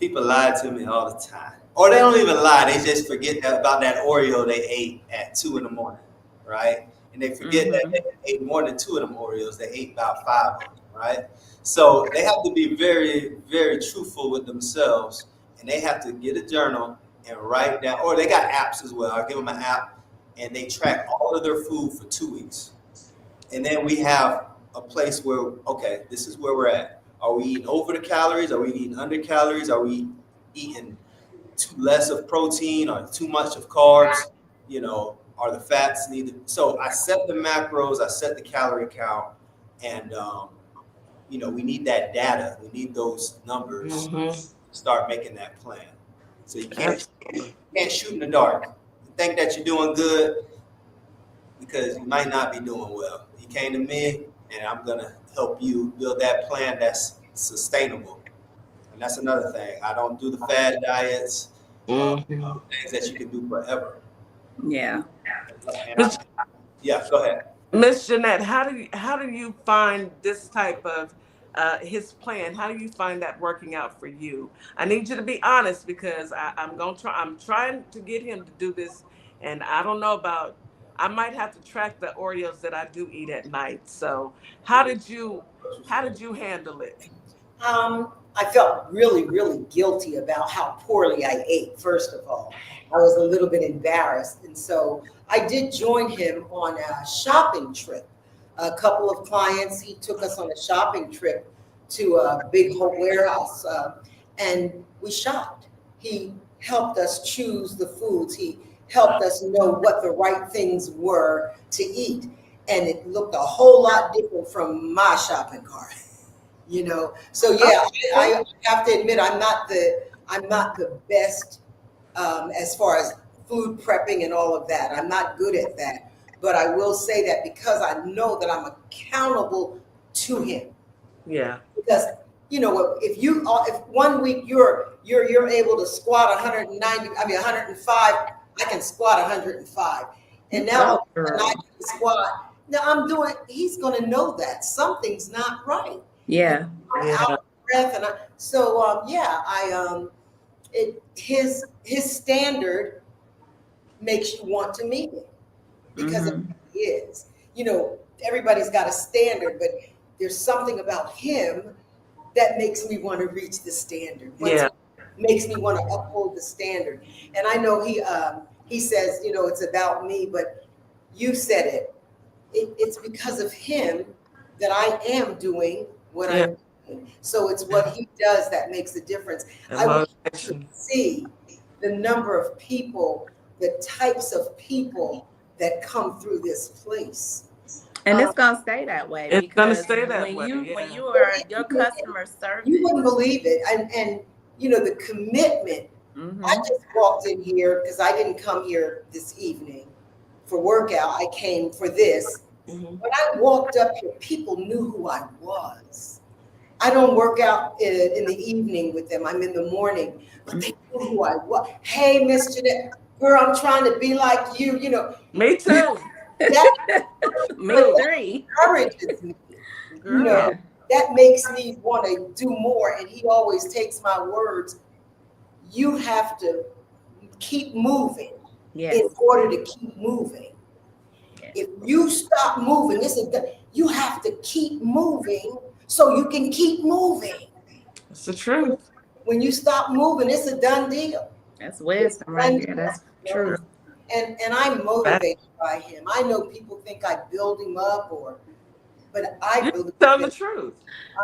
people lie to me all the time. Or they don't even lie. They just forget about that Oreo they ate at 2 in the morning, right? And they forget that they ate more than 2 of them Oreos. They ate about 5 of them, right? So they have to be very, very truthful with themselves, and they have to get a journal and write down. Or they got apps as well. I give them an app, and they track all of their food for 2 weeks. And then we have a place where, okay, this is where we're at. Are we eating over the calories? Are we eating under calories? Are we eating too less of protein or too much of carbs? Are the fats needed? So I set the macros, I set the calorie count, and we need that data. We need those numbers to start making that plan. So you can't shoot in the dark. You think that you're doing good because you might not be doing well. You came to me, and I'm gonna help you build that plan that's sustainable. And that's another thing. I don't do the fad diets, things that you can do forever. Yeah. Yeah, go ahead. Miss Jeanette, how do you find this type of his plan? How do you find that working out for you? I need you to be honest because I'm trying to get him to do this, and I don't know about. I might have to track the Oreos that I do eat at night. So how did you handle it? I felt really, really guilty about how poorly I ate, first of all. I was a little bit embarrassed. And so I did join him on a shopping trip. A couple of clients, he took us on a shopping trip to a big warehouse, and we shopped. He helped us choose the foods. He helped us know what the right things were to eat. And it looked a whole lot different from my shopping cart. So yeah, I have to admit I'm not the best as far as food prepping and all of that. I'm not good at that, but I will say that because I know that I'm accountable to him. Yeah. Because if 1 week you're able to squat 105, I can squat 105, and now I can squat. Now he's going to know that something's not right. Yeah. Out of breath, and his standard makes you want to meet it because of who he is. Everybody's got a standard, but there's something about him that makes me want to reach the standard. Makes me want to uphold the standard. And I know he says, it's about me, but you said it. It's because of him that I am doing what I'm doing. So it's what he does that makes the difference. I want to see the number of people, the types of people that come through this place. And it's gonna stay that way. It's gonna stay that way. When you are your customer service, you wouldn't believe it. And the commitment. I just walked in here because I didn't come here this evening for workout. I came for this. When I walked up here, people knew who I was. I don't work out in the evening with them. I'm in the morning, but they knew who I was. Hey, Miss Jeanette, girl, I'm trying to be like you. Me too. Me three. Encourages me. That makes me want to do more. And he always takes my words. You have to keep moving in order to keep moving. If you stop moving, you have to keep moving so you can keep moving. It's the truth. When you stop moving, it's a done deal. That's wisdom right there. That's true. And I'm motivated by him. I know people think I build him up or but I You're believe telling in the truth.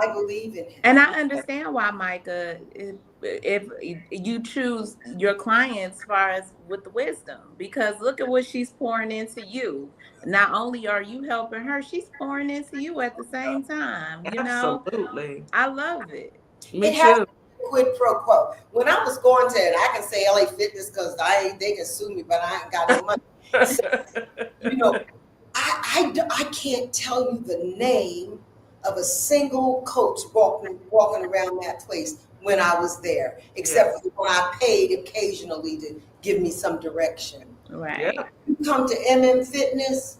I believe in him. And I understand why, Micah, if you choose your clients as far as with the wisdom, because look at what she's pouring into you. Not only are you helping her, she's pouring into you at the same time. You know, Absolutely. I love it. Me It has too. to be a quid pro quo. When I was going to it, I can say LA Fitness because they can sue me, but I ain't got no money. So, you know, I can't tell you the name of a single coach walking around that place when I was there, except for when I paid occasionally to give me some direction. Right. Yeah. You come to Fitness,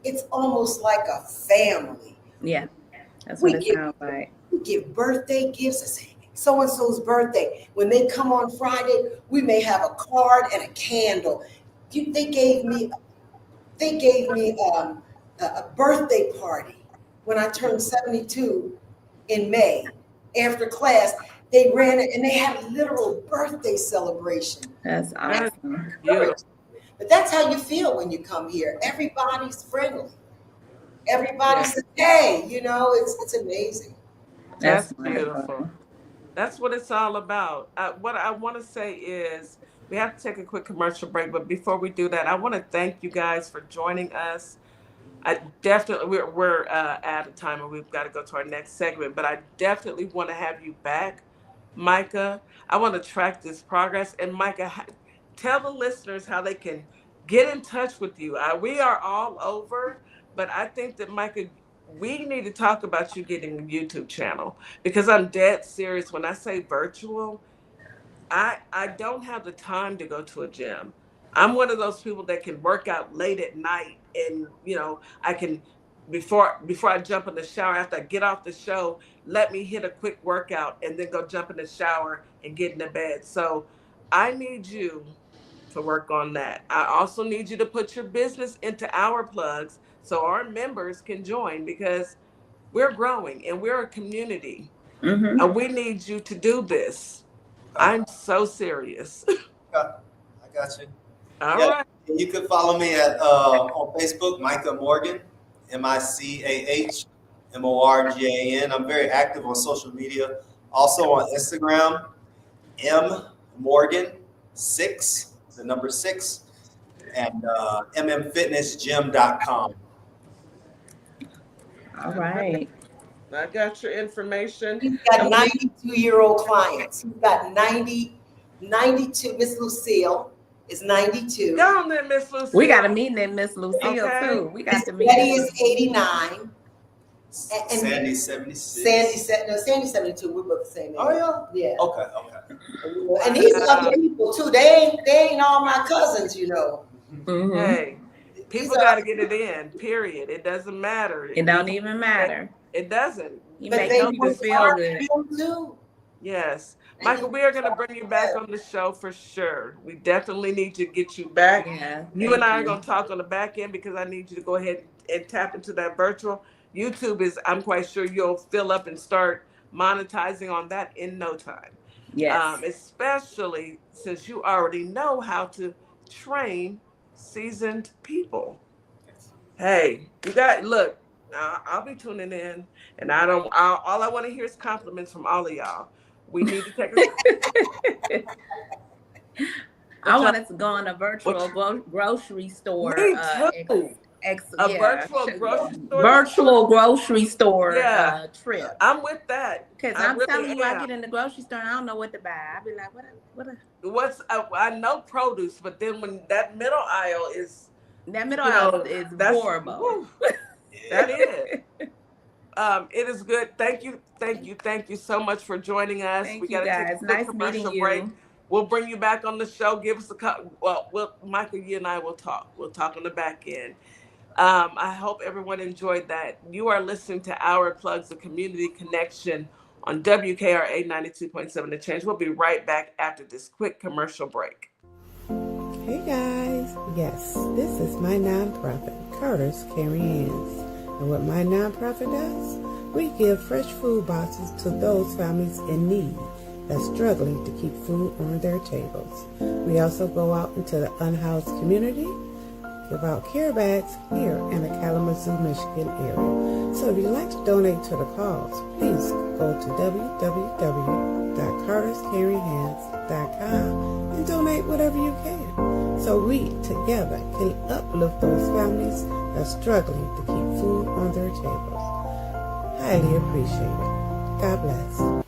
it's almost like a family. Yeah. That's what it sounds like. We give birthday gifts. I say, so-and-so's birthday. When they come on Friday, we may have a card and a candle. They gave me a birthday party when I turned 72 in May. After class, they ran it and they had a literal birthday celebration. That's awesome. But that's how you feel when you come here. Everybody's friendly. Everybody says, hey, it's amazing. That's beautiful. That's what it's all about. What I want to say is we have to take a quick commercial break, but before we do that, I want to thank you guys for joining us. I definitely, we're out of time and we've got to go to our next segment, but I definitely want to have you back, Micah. I want to track this progress. And Micah, tell the listeners how they can get in touch with you. We are all over, but I think that Micah, we need to talk about you getting a YouTube channel, because I'm dead serious. When I say virtual, I don't have the time to go to a gym. I'm one of those people that can work out late at night, and I can before I jump in the shower, after I get off the show, let me hit a quick workout and then go jump in the shower and get into bed. So I need you to work on that. I also need you to put your business into Our Plugs so our members can join, because we're growing and we're a community. Mm-hmm. And we need you to do this. I'm so serious. I got you. All right. You can follow me at on Facebook, Micah Morgan, MICAHMORGAN. I'm very active on social media. Also on Instagram, mmorgan6, the number 6, and mmfitnessgym.com. All right. I got your information. He's got 92-year-old clients. He's got 92. Miss Lucille is 92. Go on there, Miss Lucille. We got a meeting at Miss Lucille too. We got to meet. Betty is 89. And Sandy 76. Sandy 72. We're both the same age. Oh yeah. Yeah. Okay. And these other people too. They ain't all my cousins, Mm-hmm. Hey, people got to get it in. Period. It doesn't matter. It don't even matter. It doesn't. You but make they people feel good. Too. Yes. Michael, we are going to bring you back on the show for sure. We definitely need to get you back. Yeah, you and I are going to talk on the back end, because I need you to go ahead and tap into that virtual. YouTube is, I'm quite sure you'll fill up and start monetizing on that in no time. Yes. Especially since you already know how to train seasoned people. Hey, look, I'll be tuning in, and all I want to hear is compliments from all of y'all. We need to take I wanted to go on a virtual grocery store. Me too. Virtual grocery store trip. I'm with that. Because I'm telling you, I get in the grocery store and I don't know what to buy. I be like, I know produce, but then when that middle aisle is horrible. That is. It is good. Thank you so much for joining us. We got to take a quick commercial break. We'll bring you back on the show. Give us Michael, you and I will talk. We'll talk on the back end. I hope everyone enjoyed that. You are listening to Our Plugs, the community connection on WKRA 92.7 The Change. We'll be right back after this quick commercial break. Hey guys, yes, this is my nonprofit, Carter's Caring Hands. And what my nonprofit does, we give fresh food boxes to those families in need that's struggling to keep food on their tables. We also go out into the unhoused community give out care bags here in the Kalamazoo, Michigan area. So if you'd like to donate to the cause, please go to www.carterscaringhands.com and donate whatever you can, so we together can uplift those families that are struggling to keep food on their tables. Highly appreciated. God bless.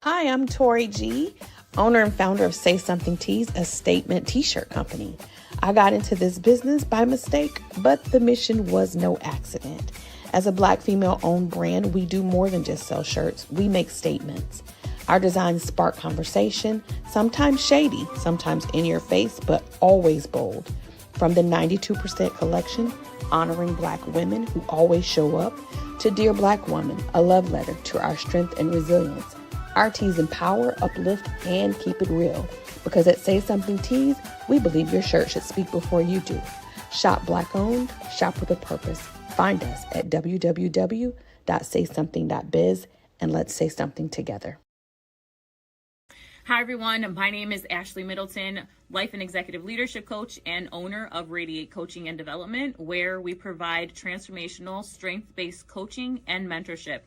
Hi, I'm Tori G, owner and founder of Say Something Tees, a statement t-shirt company. I got into this business by mistake, but the mission was no accident. As a Black female-owned brand, we do more than just sell shirts. We make statements. Our designs spark conversation, sometimes shady, sometimes in your face, but always bold. From the 92% collection, honoring Black women who always show up, to Dear Black Woman, a love letter to our strength and resilience. Our tees empower, uplift, and keep it real. Because at Say Something Tees, we believe your shirt should speak before you do. Shop Black owned, shop with a purpose. Find us at www.saysomething.biz and let's say something together. Hi everyone, my name is Ashley Middleton, life and executive leadership coach and owner of Radiate Coaching and Development, where we provide transformational strength-based coaching and mentorship.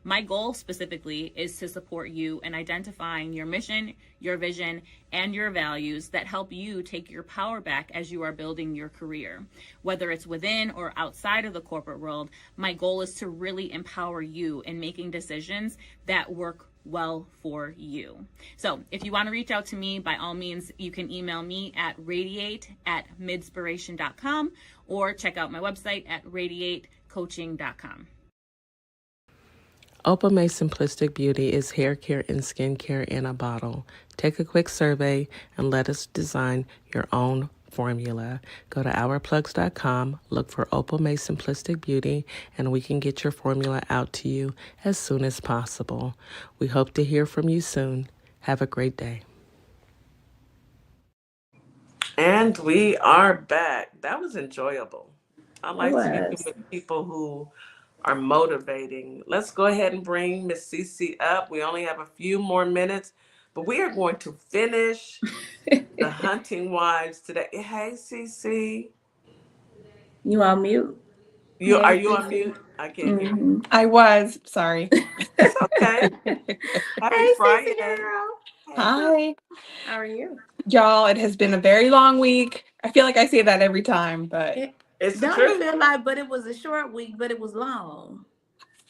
My goal specifically is to support you in identifying your mission, your vision, and your values that help you take your power back as you are building your career. Whether it's within or outside of the corporate world, my goal is to really empower you in making decisions that work well for you. So if you want to reach out to me, by all means, you can email me at radiate@midspiration.com or check out my website at radiatecoaching.com. Opal May Simplistic Beauty is hair care and skincare in a bottle. Take a quick survey and let us design your own formula. Go to ourplugs.com, look for Opal May Simplistic Beauty, and we can get your formula out to you as soon as possible. We hope to hear from you soon. Have a great day. And we are back. That was enjoyable. I like speaking with people who are motivating. Let's go ahead and bring Miss Cece up. We only have a few more minutes, but we are going to finish the Hunting Wives today. Hey, Cece. You on mute? Are you on mute? I can't hear you. I was. Sorry. It's okay. Happy Friday. Girl. Hi. How are you? Y'all, it has been a very long week. I feel like I say that every time, but it's don't true. Feel like, but it was a short week, but it was long.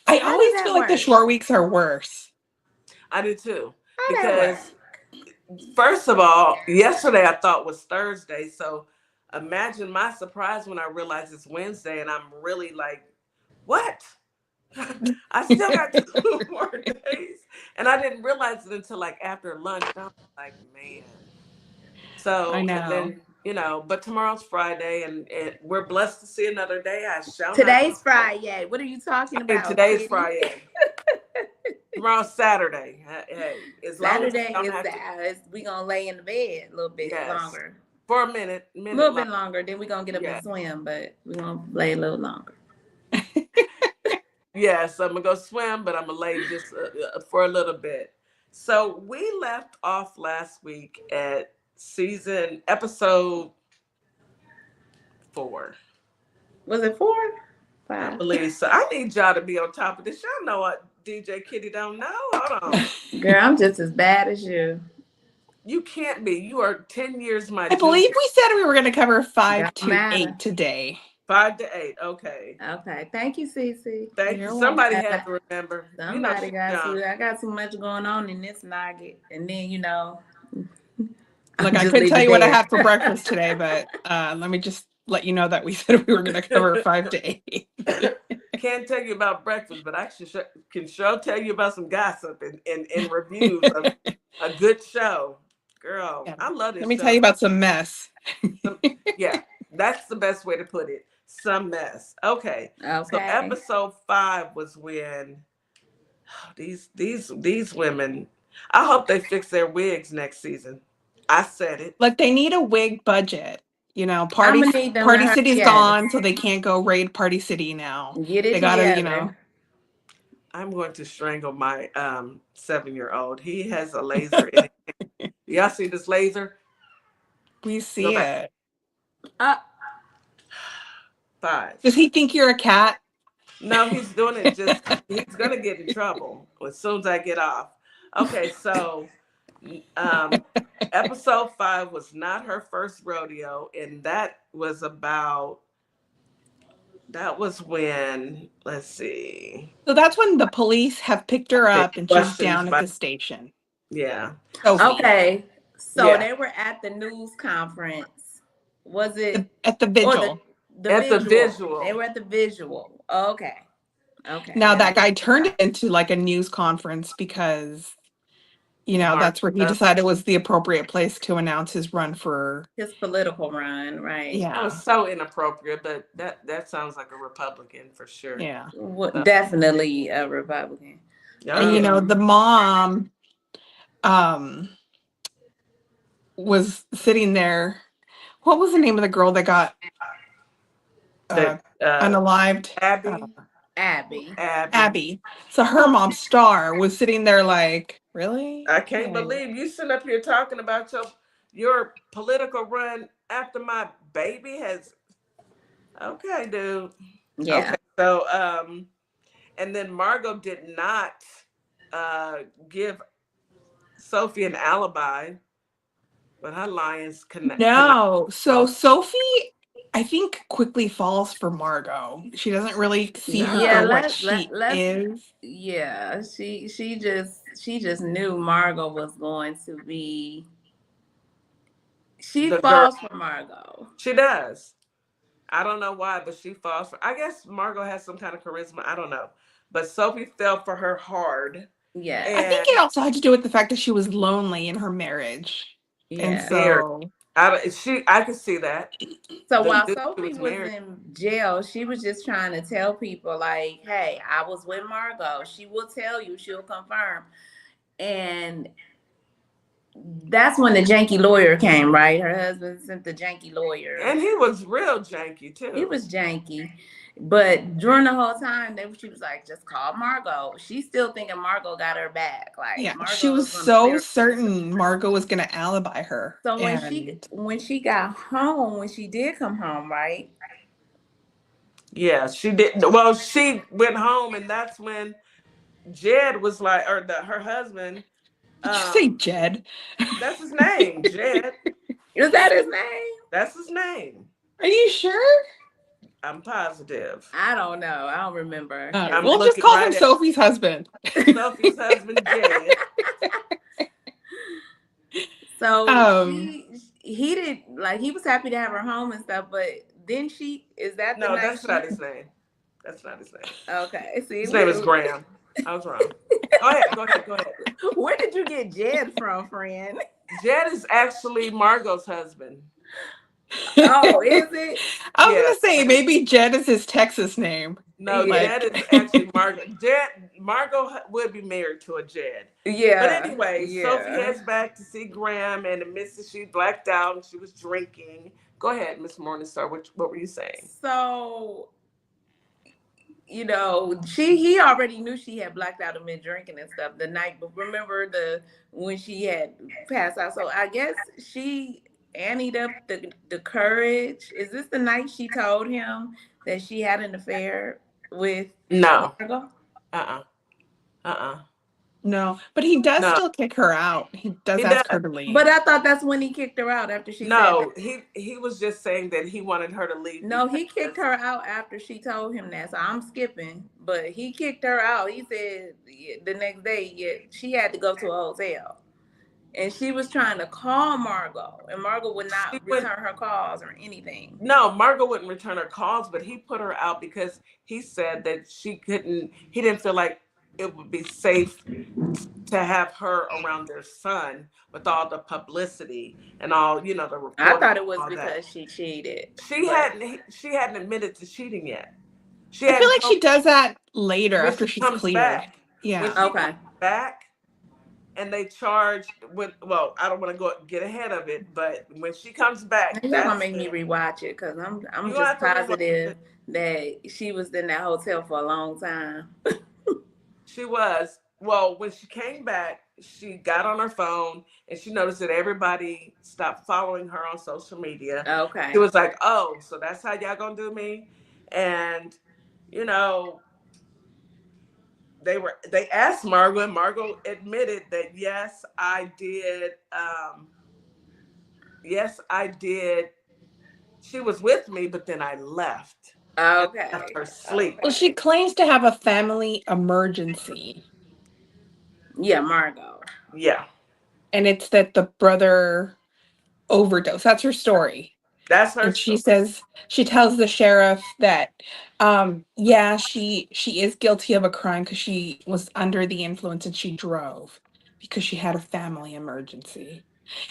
I always feel like the short weeks are worse. I do too. Because first of all, yesterday I thought was Thursday. So imagine my surprise when I realized it's Wednesday and I'm really like, what? I still got 2 more days. And I didn't realize it until like after lunch. I was like, man. So, I know. And then, but tomorrow's Friday and we're blessed to see another day. Today's Friday. What are you talking about? Today's Friday. Tomorrow's Saturday. Hey, as long as we gonna lay in the bed a little bit longer. For a minute. A little bit longer. Then we're gonna get up and swim, but we're gonna lay a little longer. Yes, I'm gonna go swim, but I'm gonna lay just for a little bit. So we left off last week at episode 4. Was it 4? 5. I believe so. I need y'all to be on top of this. Y'all know what DJ Kitty don't know. Hold on. Girl, I'm just as bad as you. You can't be. You are 10 years my I believe we said we were going to cover 5 to 8 today. 5 to 8. Okay. Thank you, Cece. Thank you. Somebody had to remember. Somebody got to. I got too much going on in this nugget. And then, Look, I couldn't tell you what I had for breakfast today, but let me just let you know that we said we were going to cover 5 to 8. Can't tell you about breakfast, but I can tell you about some gossip and reviews of a good show. Girl, I love this. Let me tell you about some mess. That's the best way to put it. Some mess. Okay. So episode 5 was when these women. I hope they fix their wigs next season. I said it. Like they need a wig budget. Party City's gone, so they can't go raid Party City now. They gotta, I'm going to strangle my 7-year-old. He has a laser in it. Y'all see this laser? We see it. Uh, 5. Does he think you're a cat? No, he's doing it just, he's going to get in trouble as soon as I get off. Okay, so episode 5 was not her first rodeo, and that was when, let's see. So that's when the police have picked her up and she's down at the station. Yeah. Sophie. Okay. So Yeah. they were at the news conference. Was it at the vigil? The visual. They were at the visual. Okay. Okay. Now that guy turned it into like a news conference because, that's where he decided was the appropriate place to announce his run for his political run, right? Yeah. That was so inappropriate, but that sounds like a Republican for sure. Yeah. Definitely a Republican. And the mom was sitting there. What was the name of the girl that got unalived? Abby. So her mom, Star, was sitting there like, really? I can't believe you sitting up here talking about your political run after my baby has. Okay, dude. Yeah. Okay, so and then Margot did not give Sophie an alibi, but her lions connect. No. So Sophie, I think, quickly falls for Margot. She doesn't really see her for what she is. Yeah, she just knew Margot was going to be. She falls for Margot. She does. I don't know why, but she falls for. I guess Margot has some kind of charisma. I don't know, but Sophie fell for her hard. Yeah, I think it also had to do with the fact that she was lonely in her marriage. Yeah. And so I could see that. So while Sophie was in jail, she was just trying to tell people like, hey, I was with Margot. She will tell you, she'll confirm. And that's when the janky lawyer came, right? Her husband sent the janky lawyer. And he was real janky too. He was janky. But during the whole time, she was like, just call Margot. She's still thinking Margot got her back. Like, yeah, Margot she was so certain Margot was going to alibi her. So when she got home, when she did come home, right? Yeah, she did. Well, she went home, and that's when Jed was like, or her husband. Did you say Jed? That's his name, Jed. Is that his name? That's his name. Are you sure? I'm positive. I don't know. I don't remember. We'll just call him Sophie's husband. Sophie's husband, Jed. So he did, like, he was happy to have her home and stuff, but then No, that's not his name. That's not his name. Okay. See, his name is Graham. I was wrong. Go ahead. Where did you get Jed from, friend? Jed is actually Margot's husband. Oh, is it? I was gonna say maybe Jed is his Texas name. No, Jed is actually Margot. Margot would be married to a Jed. Yeah. But anyway, Sophie heads back to see Graham and admits that she blacked out and she was drinking. Go ahead, Miss Morningstar. What were you saying? So, he already knew she had blacked out and been drinking and stuff the night. But remember when she had passed out. So I guess she anteed up the courage. Is this the night she told him that she had an affair with Margot? No, but he does still kick her out. He does ask her to leave. But I thought that's when he kicked her out after she he was just saying that he wanted her to leave. No, he kicked her out after she told him that. So I'm skipping, but he kicked her out. He said the next day, she had to go to a hotel. And she was trying to call Margot, and Margot would not return her calls or anything. No, Margot wouldn't return her calls, but he put her out because he said that he didn't feel like it would be safe to have her around their son with all the publicity and all, the reporting. I thought it was because she cheated. She hadn't admitted to cheating yet. I feel like she does that later after she's cleared. Back. Yeah. When she comes back, and they charged with, well, I don't want to get ahead of it, but when she comes back, you're gonna make me rewatch it because I'm just positive that she was in that hotel for a long time. She was. Well, when she came back, she got on her phone and she noticed that everybody stopped following her on social media. Okay. She was like, oh, so that's how y'all gonna do me? And, you know, they asked Margot, and Margot admitted that yes, I did. Yes, I did. She was with me, but then I left. Okay. And left her sleep. Well, she claims to have a family emergency. Yeah, Margot. Yeah. And it's that the brother overdosed. That's her story. That's her And she story. says, she tells the sheriff that yeah, she is guilty of a crime because she was under the influence and she drove because she had a family emergency.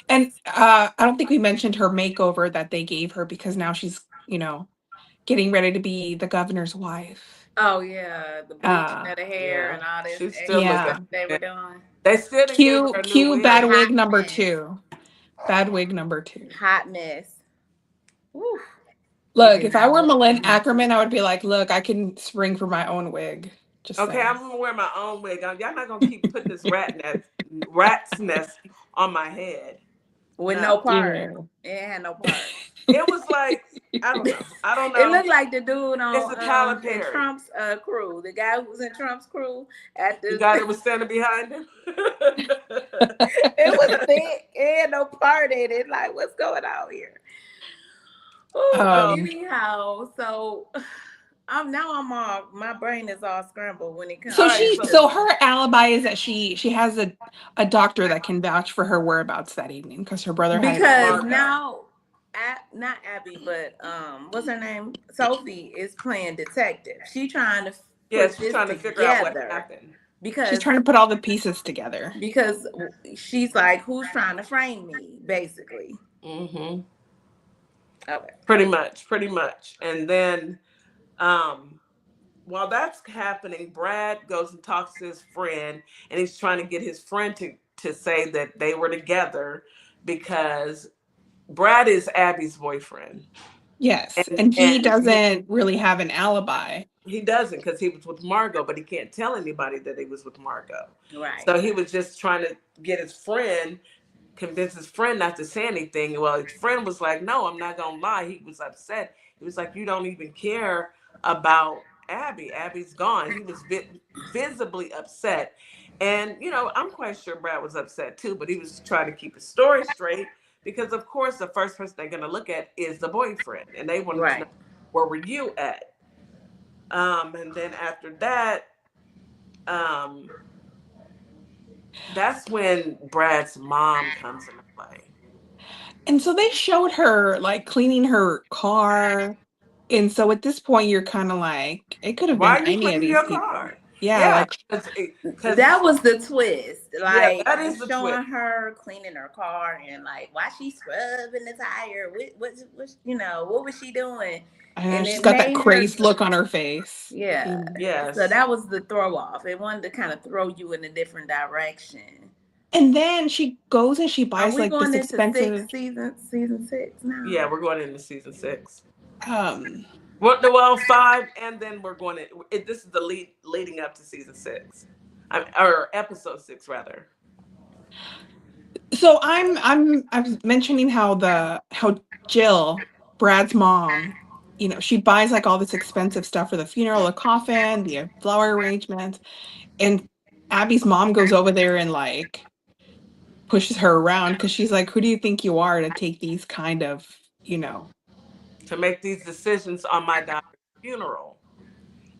And I don't think we mentioned her makeover that they gave her because now she's, getting ready to be the governor's wife. Oh yeah, the bleaching of the hair and all this She's still extra looking. stuff they were doing. They still didn't give her a new Cue wig. bad A wig hot number mess. 2. Bad wig number 2. Hot mess. Woo. Look, did if I not were look Malin good. Ackerman, I would be like, look, I can spring for my own wig. Just Okay, saying. I'm gonna wear my own wig. Y'all not gonna keep putting this rat's nest on my head. With No. no part. Yeah. It had no part. It was like, I don't know. It looked like the dude It's a on Tyler in Perry. Trump's crew. The guy who was in Trump's crew at the The guy that was standing behind him. It was thick. It had no part in it. Like, what's going on here? Anyhow, so I'm all, my brain is all scrambled when it comes. So her alibi is that she has a doctor that can vouch for her whereabouts that evening because her brother had because now not Abby, but what's her name? Sophie is playing detective. She's trying to she's trying to figure out what happened. Because she's trying to put all the pieces together. Because she's like, who's trying to frame me, basically. Mm-hmm. Okay. Pretty much. And then while that's happening, Brad goes and talks to his friend, and he's trying to get his friend to say that they were together because Brad is Abby's boyfriend. Yes, and he doesn't really have an alibi. He doesn't because he was with Margot, but he can't tell anybody that he was with Margot. Right. So he was just trying to get his friend, convince his friend not to say anything. Well, his friend was like, no, I'm not going to lie. He was upset. He was like, you don't even care about Abby. Abby's gone. He was visibly upset. And, I'm quite sure Brad was upset too, but he was trying to keep his story straight because, of course, the first person they're going to look at is the boyfriend. And they wanted to know, where were you at? And then after that, that's when Brad's mom comes into play. And so they showed her like cleaning her car. And so at this point, you're kind of like, it could have been any of these people. Car? Yeah, like that was the twist. Like, that is the showing twist. her cleaning her car and like, why she scrubbing the tire? What was she doing? And she's got that crazed look on her face. Yeah. Yes. So that was the throw off. It wanted to kind of throw you in a different direction. And then she goes and she buys like this expensive season 6 now. Yeah, we're going into season 6. Well, 5, and then we're going to. This is the leading up to season 6, or episode 6 rather. So I'm mentioning how Jill, Brad's mom, she buys like all this expensive stuff for the funeral, the coffin, the flower arrangements, and Abby's mom goes over there and like pushes her around because she's like, who do you think you are to take these kind of, to make these decisions on my daughter's funeral?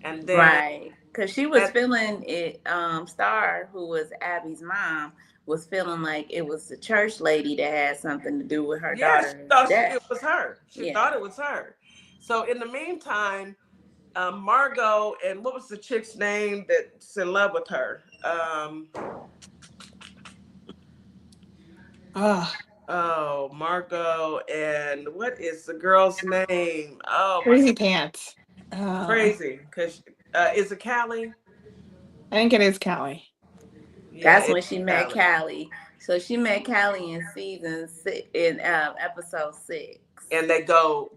And then right, because she was feeling it. Star, who was Abby's mom, was feeling like it was the church lady that had something to do with her daughter. She thought it was her. She thought it was her. So in the meantime, Margot and what was the chick's name that's in love with her? Margot, and what is the girl's name? Oh, Crazy Pants. Crazy, because is it Callie? I think it is Callie. Yeah, that's when she met Callie. So she met Callie in season 6, in episode 6. And they go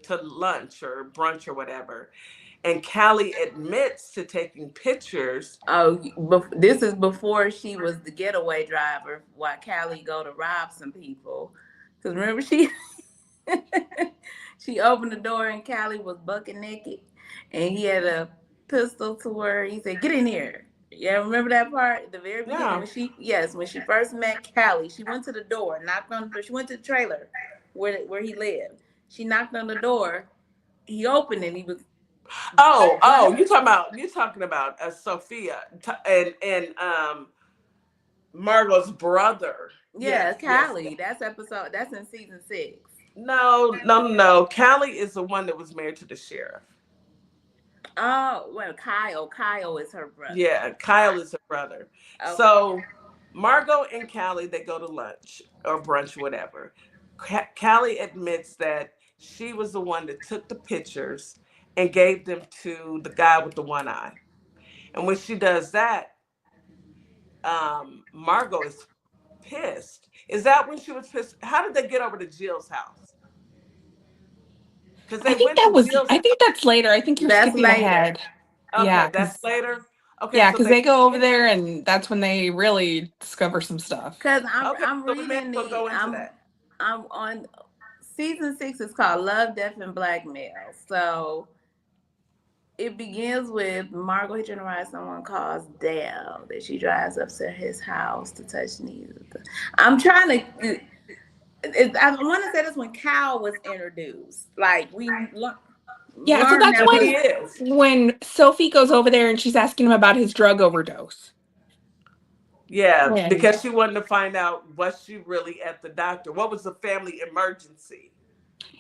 to lunch or brunch or whatever. and Callie admits to taking pictures. Oh, this is before she was the getaway driver while Callie go to rob some people. Because remember, she opened the door and Callie was bucking naked, and he had a pistol to her. He said, "Get in here." Yeah, remember that part at the very beginning Yeah. when she first met Callie, she went to the door, knocked on the door. She went to the trailer where he lived. She knocked on the door. He opened it. He was You're talking about Sophia and Margot's brother. yeah, Yes. Callie. That's episode. That's in season 6. No. Callie is the one that was married to the sheriff. Oh, well, Kyle is her brother. Yeah, Kyle is her brother. Okay. So Margot and Callie, they go to lunch or brunch, whatever. Callie admits that she was the one that took the pictures and gave them to the guy with the one eye. And when she does that, Margot is pissed. Is that when she was pissed? How did they get over to Jill's house? Because they went to Jill's. I think that's later. I think you're skipping ahead. Okay, Yeah, that's later. Okay, yeah, so because they go over there and that's when they really discover some stuff. Because I'm reading I'm on season 6 is called Love, Death, and Blackmail. So it begins with Margot hitching a ride. Someone calls Dale that she drives up to his house to touch knees. I'm trying to. I want to say this when Cal was introduced. Like yeah, so that's when Sophie goes over there and she's asking him about his drug overdose. Yeah, because she wanted to find out, was she really at the doctor? What was the family emergency?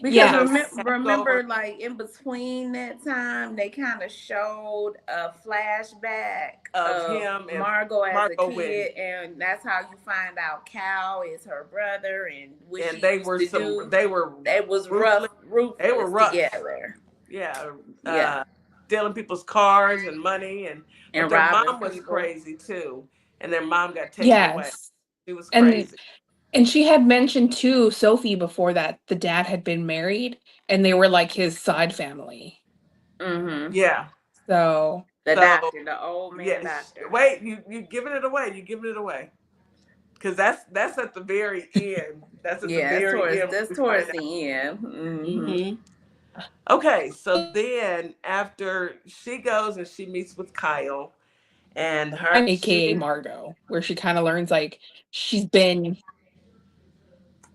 Because remember, like in between that time, they kind of showed a flashback of him and Margot as a kid, and that's how you find out Cal is her brother, and what she they used were to do. They was ruthless. They were rough together. Yeah, stealing people's cars and money, and their mom was crazy too, and their mom got taken away. She was crazy. And she had mentioned to Sophie before that the dad had been married and they were like his side family. Mm-hmm. Yeah. So doctor, the old man doctor. Wait, you giving it away. You're giving it away. Because that's at the very end. That's at the very end. That's towards the end. Mm-hmm. Okay, so then after she goes and she meets with Kyle and her AKA Margot, where she kind of learns like she's been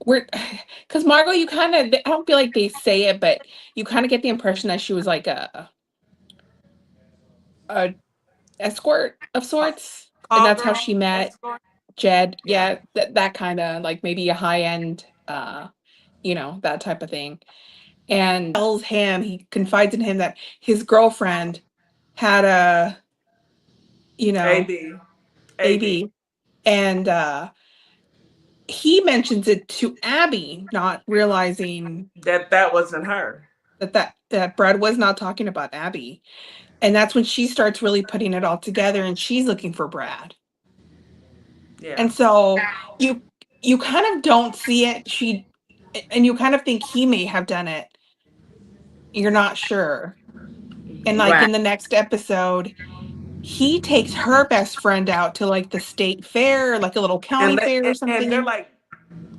because Margot, you kind of, I don't feel like they say it, but you kind of get the impression that she was like a escort of sorts, and that's how she met Jed. Yeah, that kind of like maybe a high end, that type of thing. And tells him, he confides in him that his girlfriend had a, AB, and he mentions it to Abby, not realizing that wasn't her. That Brad was not talking about Abby. And that's when she starts really putting it all together and she's looking for Brad. Yeah. And so you kind of don't see it. And you kind of think he may have done it. You're not sure. And like in the next episode, he takes her best friend out to like the state fair, like a little county fair or something. And they're like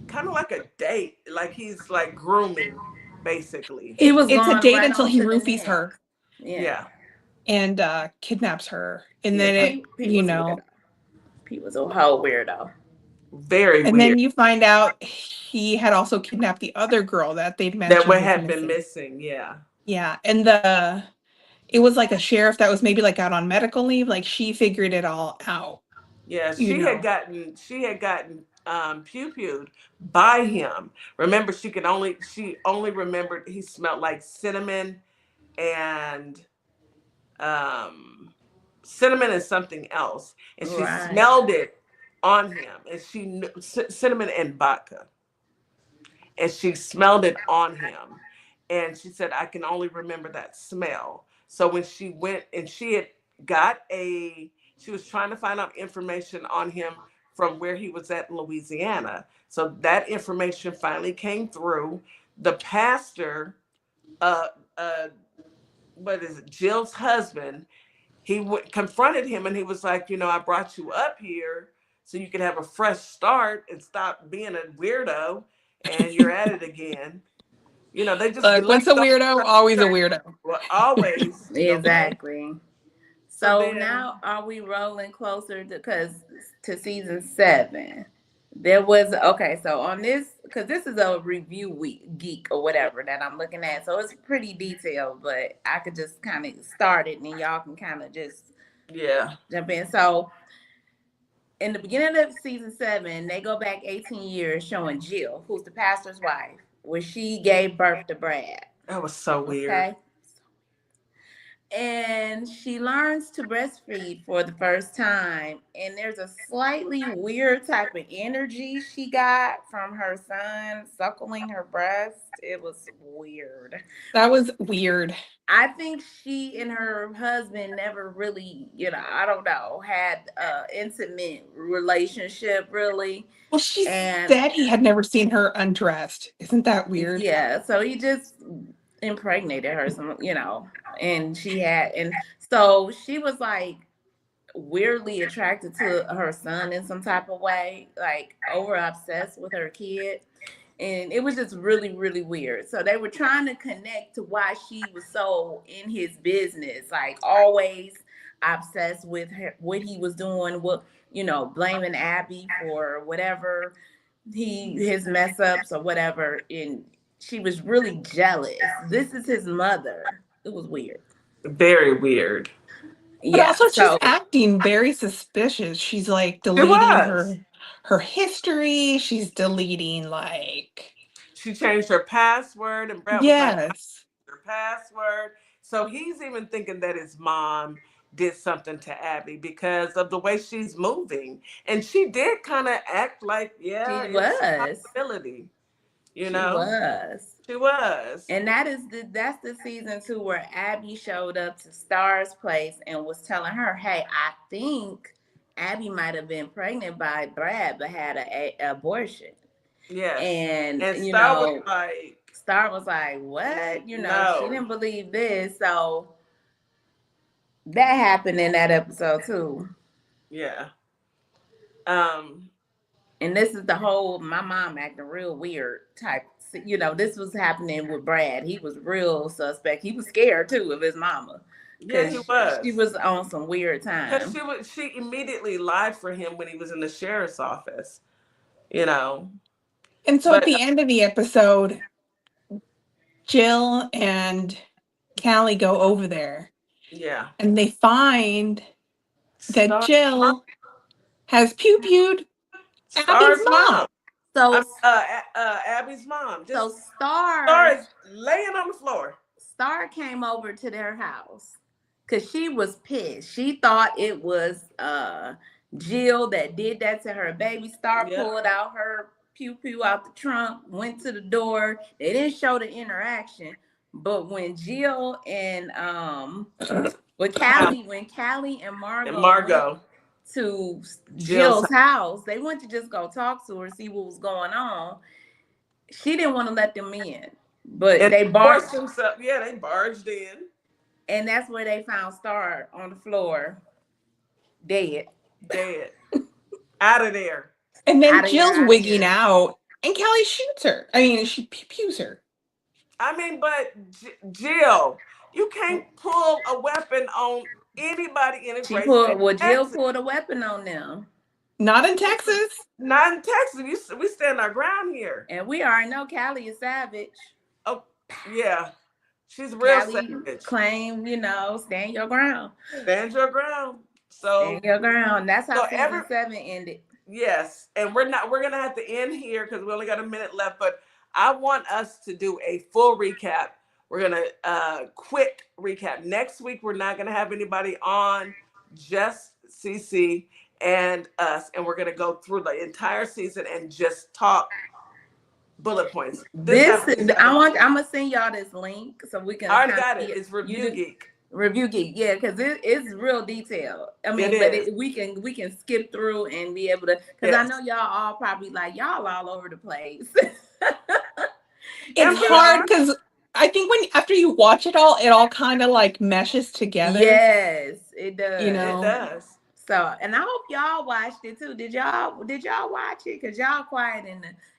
kind of like a date, like he's like grooming, basically. It's a date until he roofies her. Yeah. And kidnaps her. And then Pete was a whole weirdo. Very weird. And then you find out he had also kidnapped the other girl that they'd mentioned that had been missing. Yeah. Yeah. And it was like a sheriff that was maybe like out on medical leave. Like she figured it all out. Yeah, she had gotten pew-pewed by him. Remember, she only remembered he smelled like cinnamon and something else, and she smelled it on him, and she knew cinnamon and vodka, and she smelled it on him, and she said, "I can only remember that smell." So when she went and she was trying to find out information on him from where he was at in Louisiana. So that information finally came through. The pastor what is it, Jill's husband, confronted him and he was like, I brought you up here so you can have a fresh start and stop being a weirdo, and you're at it again. They just Look, once let a go. weirdo, always a weirdo. Well, always. Exactly. So So then, now are we rolling closer to season 7? There was okay, so on this, because this is a review week geek or whatever that I'm looking at, so it's pretty detailed, but I could just kind of start it and then y'all can kind of just yeah, jump in. So in the beginning of season 7, they go back 18 years showing Jill, who's the pastor's wife, where she gave birth to Brad. that was so weird. Okay. And she learns to breastfeed for the first time, and there's a slightly weird type of energy she got from her son suckling her breast. It was weird. That was weird. I think she and her husband never really, I don't know, had an intimate relationship really. Well, she And said he had never seen her undressed. Isn't that weird? yeah, so he just impregnated her, and so she was like weirdly attracted to her son in some type of way, like over obsessed with her kid. And it was just really, really weird. So they were trying to connect to why she was so in his business, like always obsessed with her, what he was doing, blaming Abby for whatever his mess ups or whatever. And she was really jealous. This is his mother. It was weird. Very weird. But also she's acting very suspicious. She's like deleting her history. She's deleting she changed her password, and Brad was like, her password. So he's even thinking that his mom did something to Abby because of the way she's moving. And she did kind of act like, she was. Possibility. She was. She was. And that's the season 2 where Abby showed up to Star's place and was telling her, hey, I think Abby might have been pregnant by Brad but had an abortion. Yeah. And Star was like, what? She didn't believe this. So that happened in that episode too. Yeah. And this is the whole my mom acting real weird type. This was happening with Brad. He was real suspect. He was scared too of his mama. Yeah, he was. She was on some weird time. Because she immediately lied for him when he was in the sheriff's office. And so at the end of the episode, Jill and Callie go over there. Yeah. And they find that Jill has pew-pewed Abby's mom. So Abby's mom. So Star is laying on the floor. Star came over to their house because she was pissed. She thought it was Jill that did that to her baby. Star pulled out her pew-pew out the trunk, went to the door. They didn't show the interaction. But when Jill and when Callie and Margot went to Jill's house, they went to just go talk to her, see what was going on. She didn't want to let them in, but they barged themselves. Yeah, they barged in, and that's where they found Star on the floor, dead, out of there. And then Jill's wigging out, and Callie shoots her. I mean, she pews her. I mean, but Jill, you can't pull a weapon on anybody in a place. Jill pulled a weapon on them. Not in Texas. Not in Texas. We stand our ground here. And we already know Callie is savage. Oh, yeah. She's real savage. Claim, stand your ground. Stand your ground. Stand your ground. That's how season 7 ended. Yes. And we're going to have to end here because we only got a minute left. But I want us to do a full recap. We're going to quick recap. Next week, we're not going to have anybody on, just CC and us. And we're going to go through the entire season and just talk bullet points. I'm going to send y'all this link so we can. I already got it. It's Review Geek. Review Geek, yeah, because it's real detailed. I mean, we can skip through and be able to, because I know y'all all probably like, y'all all over the place. It's hard because I think after you watch it all kind of like meshes together. Yes, it does. You know? It does. So, and I hope y'all watched it too. Did y'all watch it? Cause y'all quiet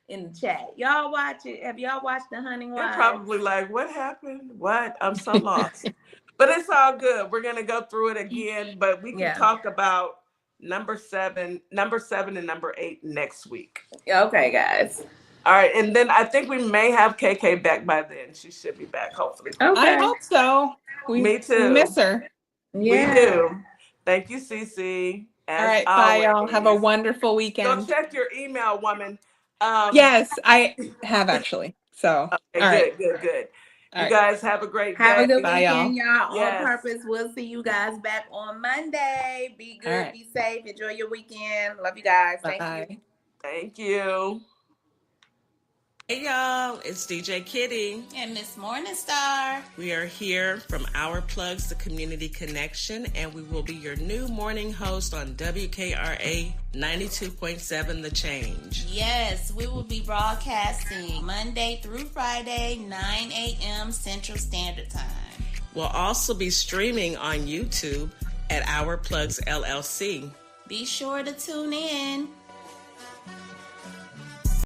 in the chat. Y'all watch it? Have y'all watched The Hunting They're Wives? probably like, what happened? What? I'm so lost. But it's all good. We're gonna go through it again, but we can talk about number 7, and number 8 next week. Okay, guys. All right, and then I think we may have KK back by then. She should be back, hopefully. Okay. I hope so. Me too. We miss her. Yeah. We do. Thank you, Cece. All right, bye, y'all. Have a wonderful weekend. Go check your email, woman. Yes, I have actually. So, okay, all right. Good. You guys have a great day. Have a good Bye, weekend, y'all. Yes. On purpose. We'll see you guys back on Monday. Be good, be safe, enjoy your weekend. Love you guys. Bye. Thank you. Thank you. Hey y'all, it's DJ Kitty and Miss Morningstar. We are here from Our Plugs, the Community Connection, and we will be your new morning host on WKRA 92.7 The Change. Yes, we will be broadcasting Monday through Friday, 9 a.m. Central Standard Time. We'll also be streaming on YouTube at Our Plugs LLC. Be sure to tune in.